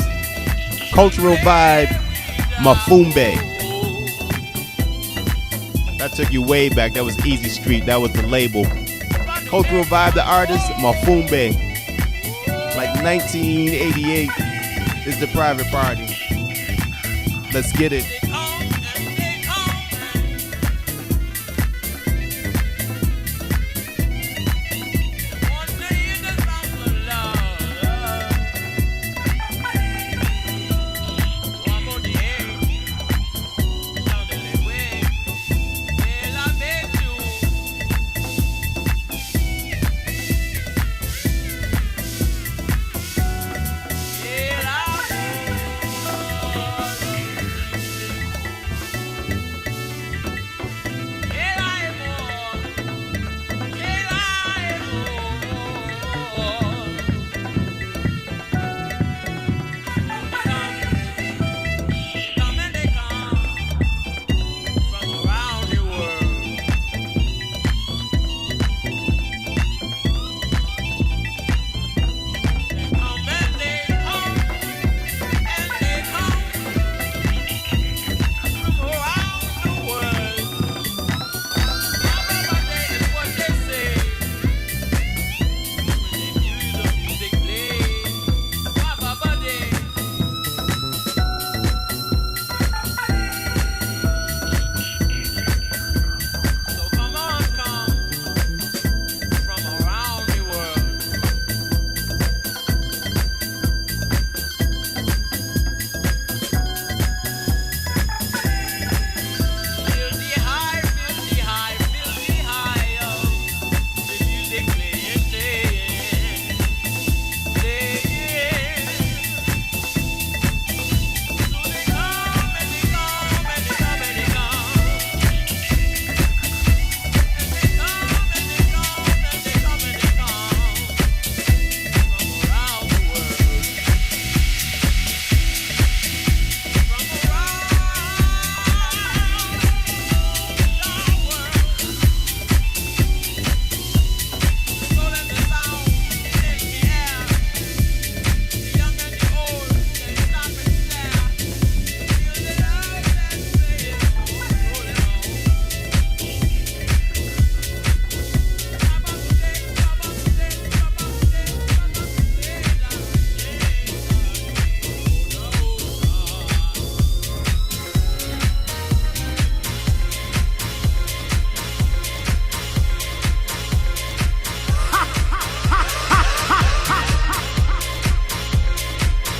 Cultural Vibe, Mafumbe. That took you way back. That was Easy Street. That was the label. Cultural Vibe, the artist, Mafumbe. Like 1988 is the private party. Let's get it.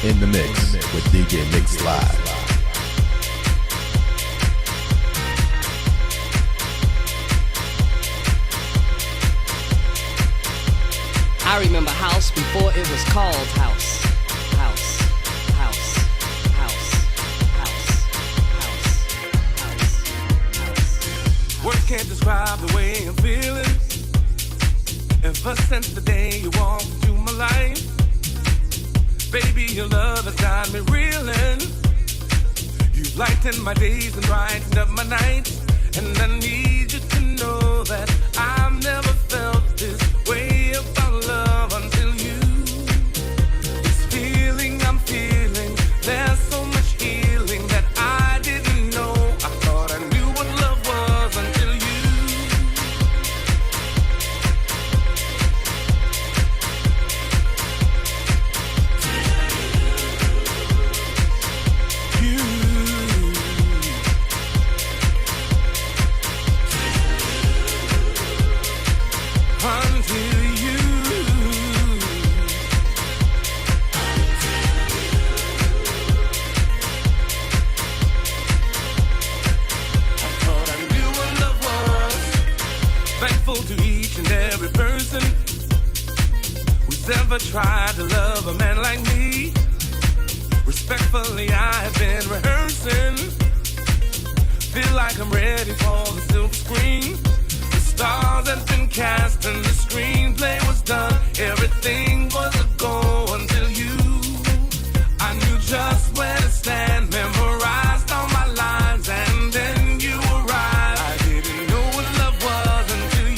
In the mix with DJ Mix Live. I remember house before it was called house. House, house, house, house, house, house. Words can't describe the way I'm feeling. Ever since the day you walked into my life, baby, your love has got me reeling. You've lightened my days and brightened up my nights, and I need you to know that I've never felt this way about love until you. This feeling I'm feeling, there's so much healing that I didn't know. I thought I knew what love was until you. To each and every person who's ever tried to love a man like me. Respectfully, I have been rehearsing. Feel like I'm ready for the silver screen. The stars have been cast and the screenplay was done. Everything was a go until you. I knew just where to stand, memorized all my lines, and then you arrived. I didn't know what love was until you.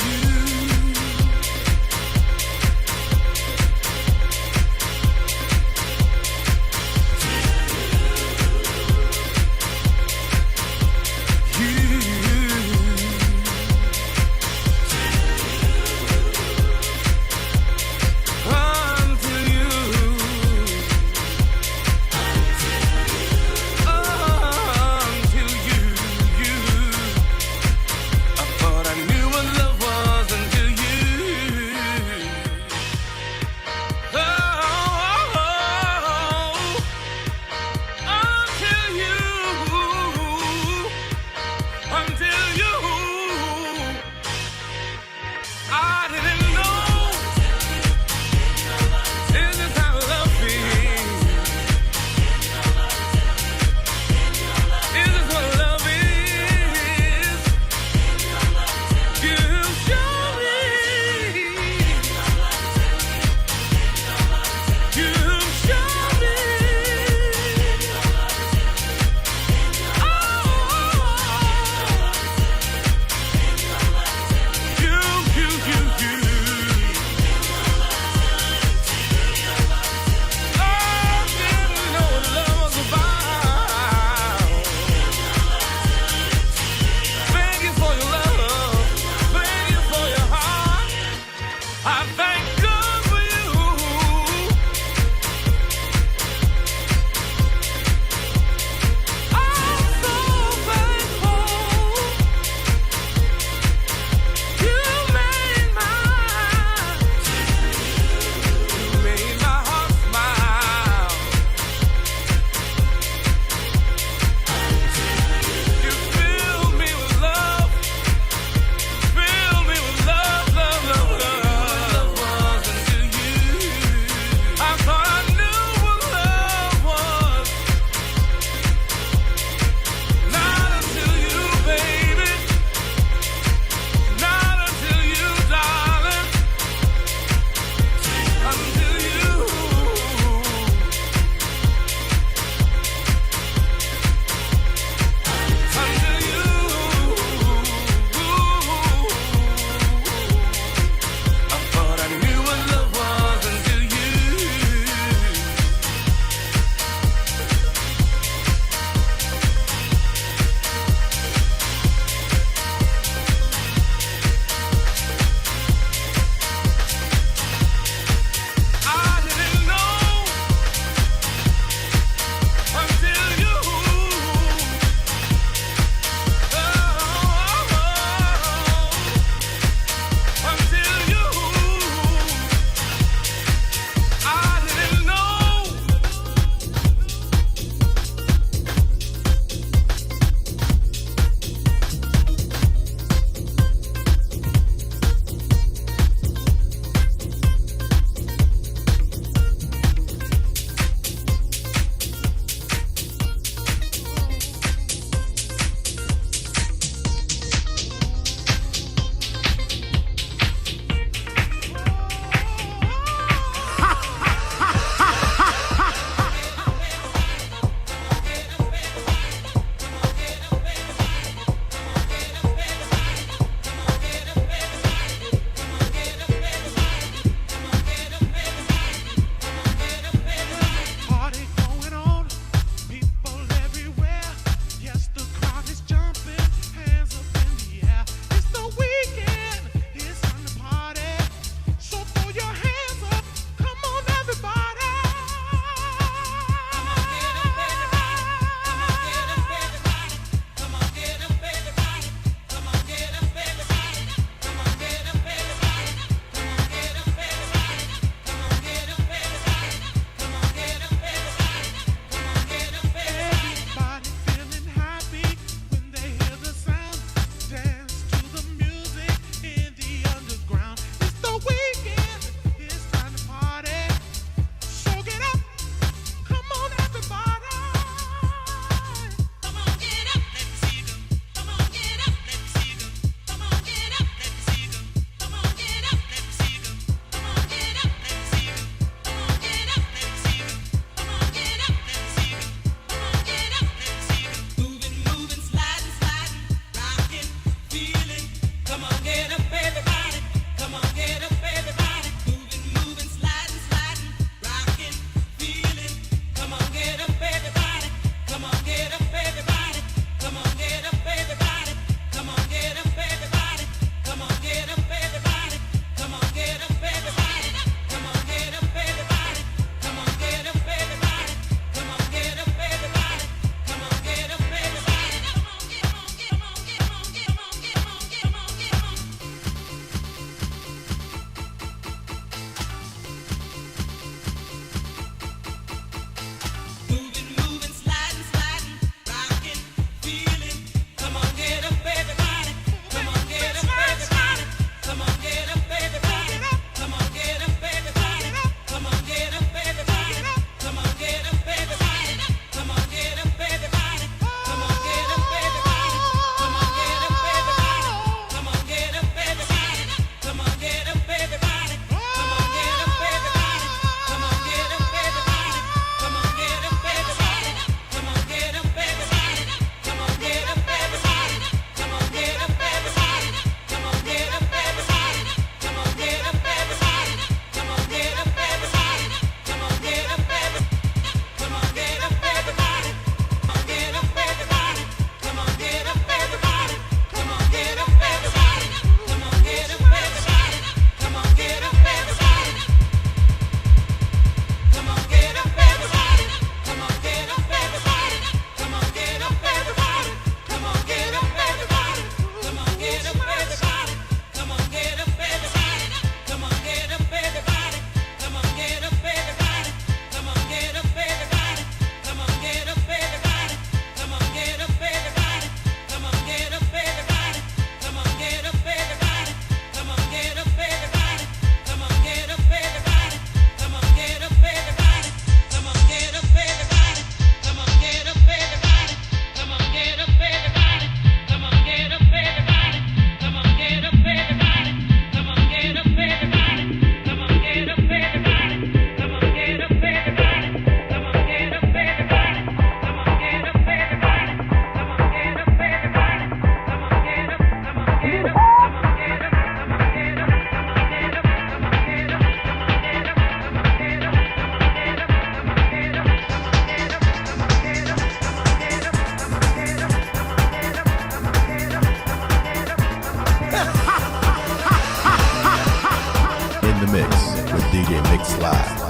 the mix with DJ Mix Live.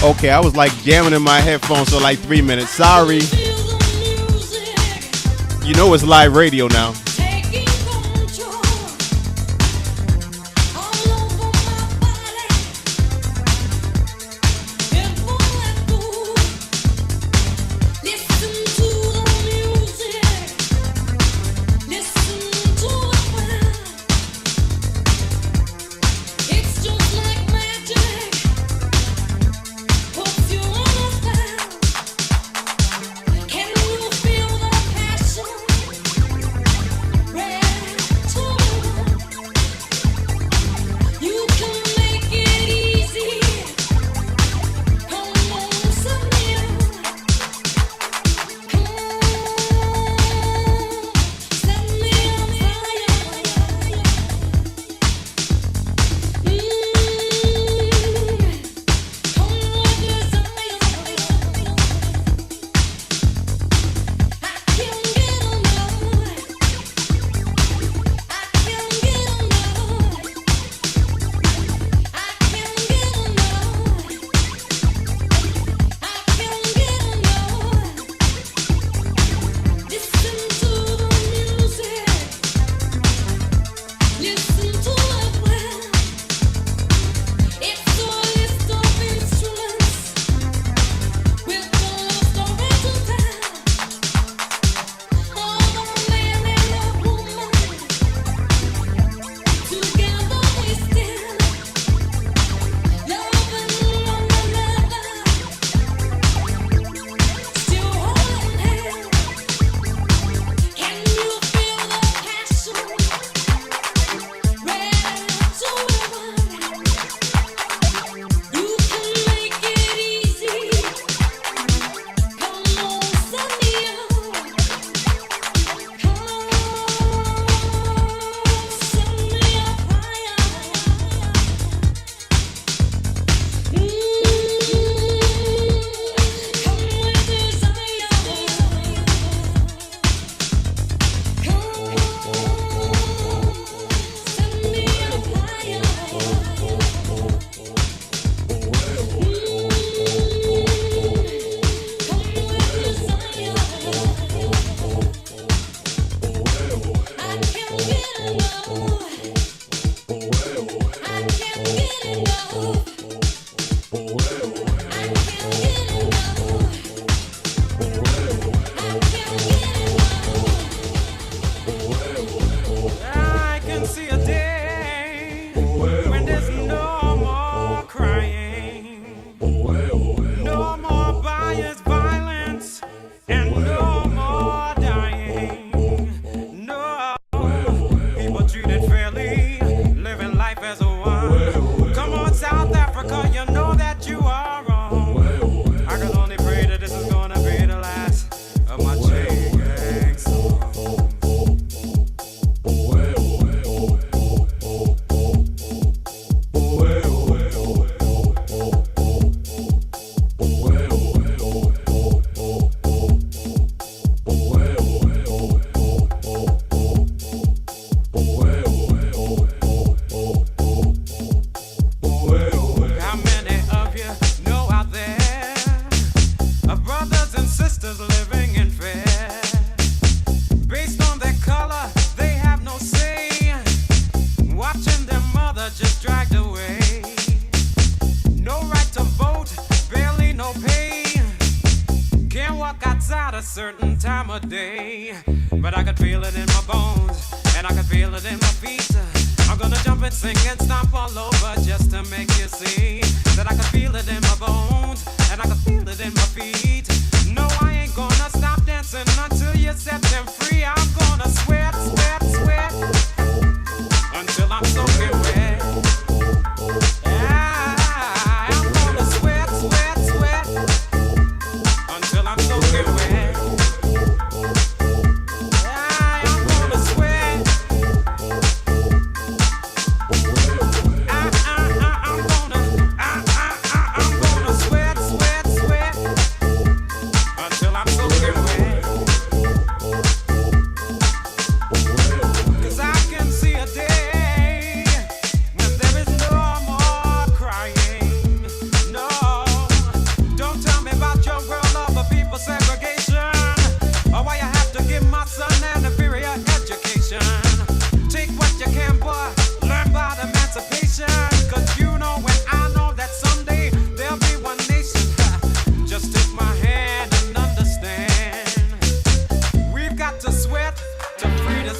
Okay, I was like jamming in my headphones for like 3 minutes. Sorry. You know it's live radio now.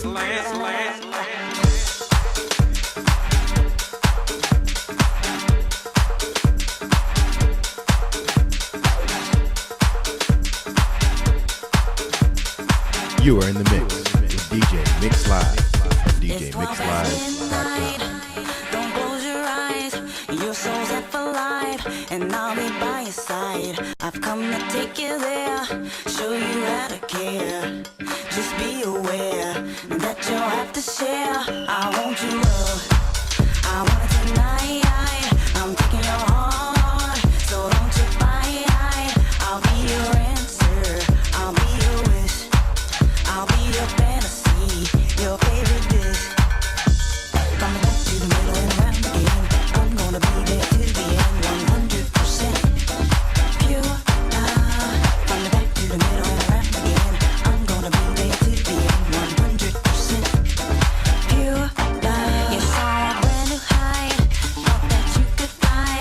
You are in the mix with DJ Mix Live at DJMixLive.com. Don't close your eyes, your soul's half alive, and I'll be by your side. I've come to take you there, show you how to care. Just be aware that you'll have to share. I want your love, I want it tonight. I'm taking your heart, so don't you fight. I'll be your answer, I'll be your wish, I'll be your fantasy, your favorite dish. From the back to the middle and around again, I'm gonna be there till the end, 100% pure love. From the back to the middle and around again, I'm gonna be there till the end, 100% pure love. You saw a brand new high, thought that you could fly.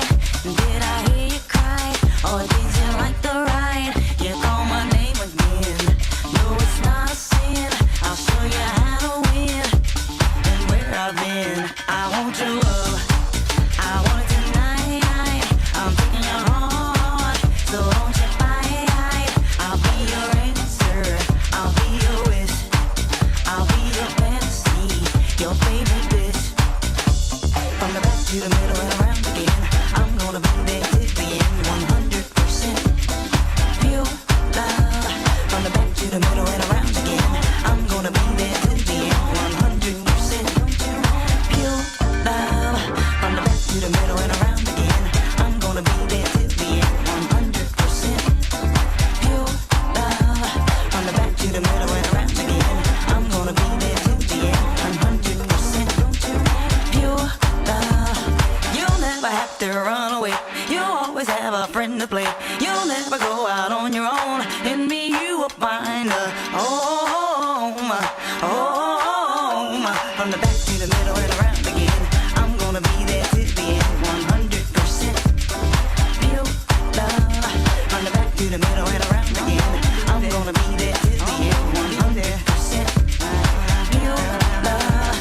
Did I hear you cry, or did you like the ride? You call my name again, no it's not a sin. I'll show you how to win, and where I've been. I want your love, I want it tonight. I'm taking your heart, so don't you fight. I'll be your answer, I'll be your wish, I'll be your fantasy, your favorite dish. From the back to the middle and around again, I'm gonna be there till the end, 100% pure love. From the back to the middle and around again, I'm gonna be there till the end, 100% pure love. From the back to the middle and around again, I'm gonna be there till the end, 100% pure love. From the back to the middle and around again, I'm gonna be there till the end, 100% pure love. You'll never have to run away, you'll always have a friend to play. You'll never go out on your own, in me you will find a home, home. From the back to the middle and around again, I'm gonna be there till the end, 100% pure love. From the back to the middle and around again, I'm gonna be there till the end, 100% pure love.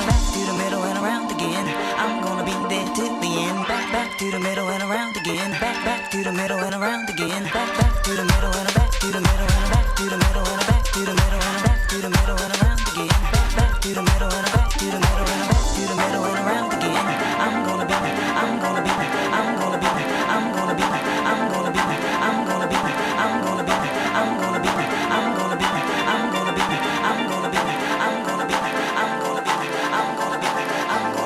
Back to the middle and around again, I'm gonna be there till the end. Back to the middle and around again, back to the middle and around again, back to the middle and back to the middle and back to the middle and back to the middle and back to the middle and around again, back to the middle and back to the middle and back to the middle and around again. I'm gonna be, I'm gonna be, I'm gonna be, I'm gonna be, I'm gonna be, I'm gonna be, I'm gonna be, I'm gonna be, I'm gonna be, I'm gonna be, I'm gonna be, I'm gonna be, I'm gonna be, I'm gonna be, I'm gonna be.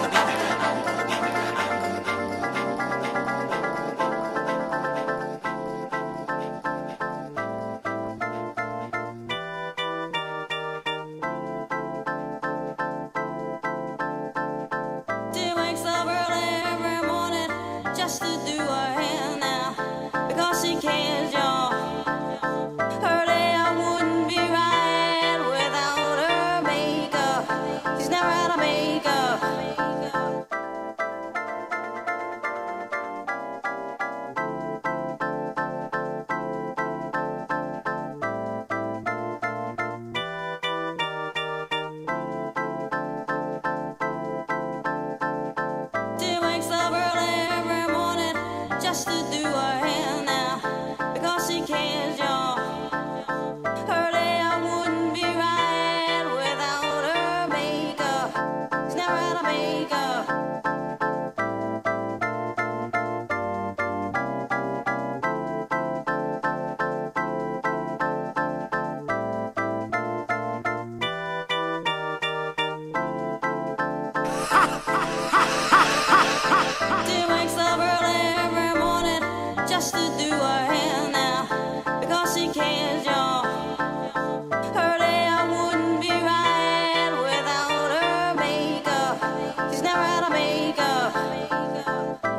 She wakes up early every morning just to do her hair now, because she cares, y'all. Her day I wouldn't be right without her makeup. She's never had a makeup. She wakes up early every morning just to do her hair now, because she cares, y'all. Her day I wouldn't be right without her makeup. She's never had a makeup. She wakes up early every morning just to do her hair now, because she cares, y'all. Her day I wouldn't be right without her makeup. She's never had a makeup.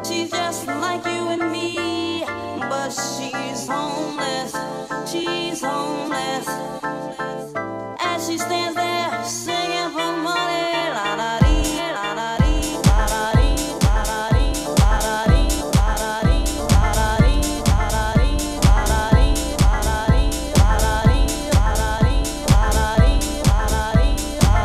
She's just like you and me, but she's homeless. She's homeless. As she stands there singing for money, la da dee, la da dee, la da dee, la da dee, la da dee, la da dee, la da dee, la da dee, la da dee, la da dee, la da dee, la da dee, la da dee, la da dee, la da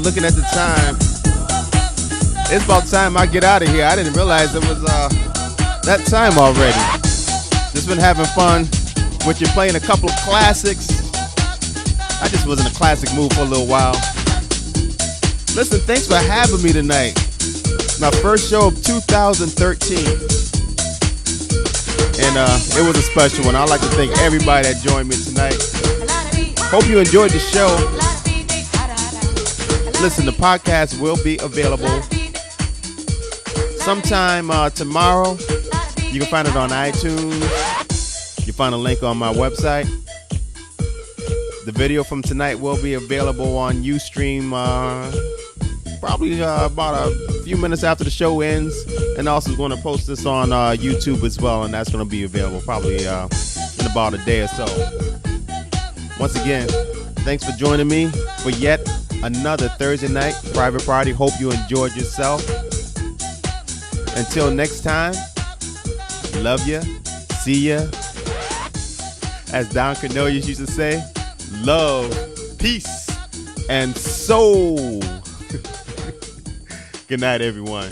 looking at the time. It's about time I get out of here. I didn't realize it was that time already. Just been having fun with you, playing a couple of classics. I just was in a classic mood for a little while. Listen, thanks for having me tonight. My first show of 2013. And it was a special one. I'd like to thank everybody that joined me tonight. Hope you enjoyed the show. Listen, the podcast will be available sometime tomorrow. You can find it on iTunes. You find a link on my website. The video from tonight will be available on Ustream probably about a few minutes after the show ends. And also going to post this on YouTube as well. And that's going to be available probably in about a day or so. Once again, thanks for joining me for yet another Thursday night private party. Hope you enjoyed yourself. Until next time, love ya, see ya. As Don Cornelius used to say, love, peace, and soul. Good night, everyone.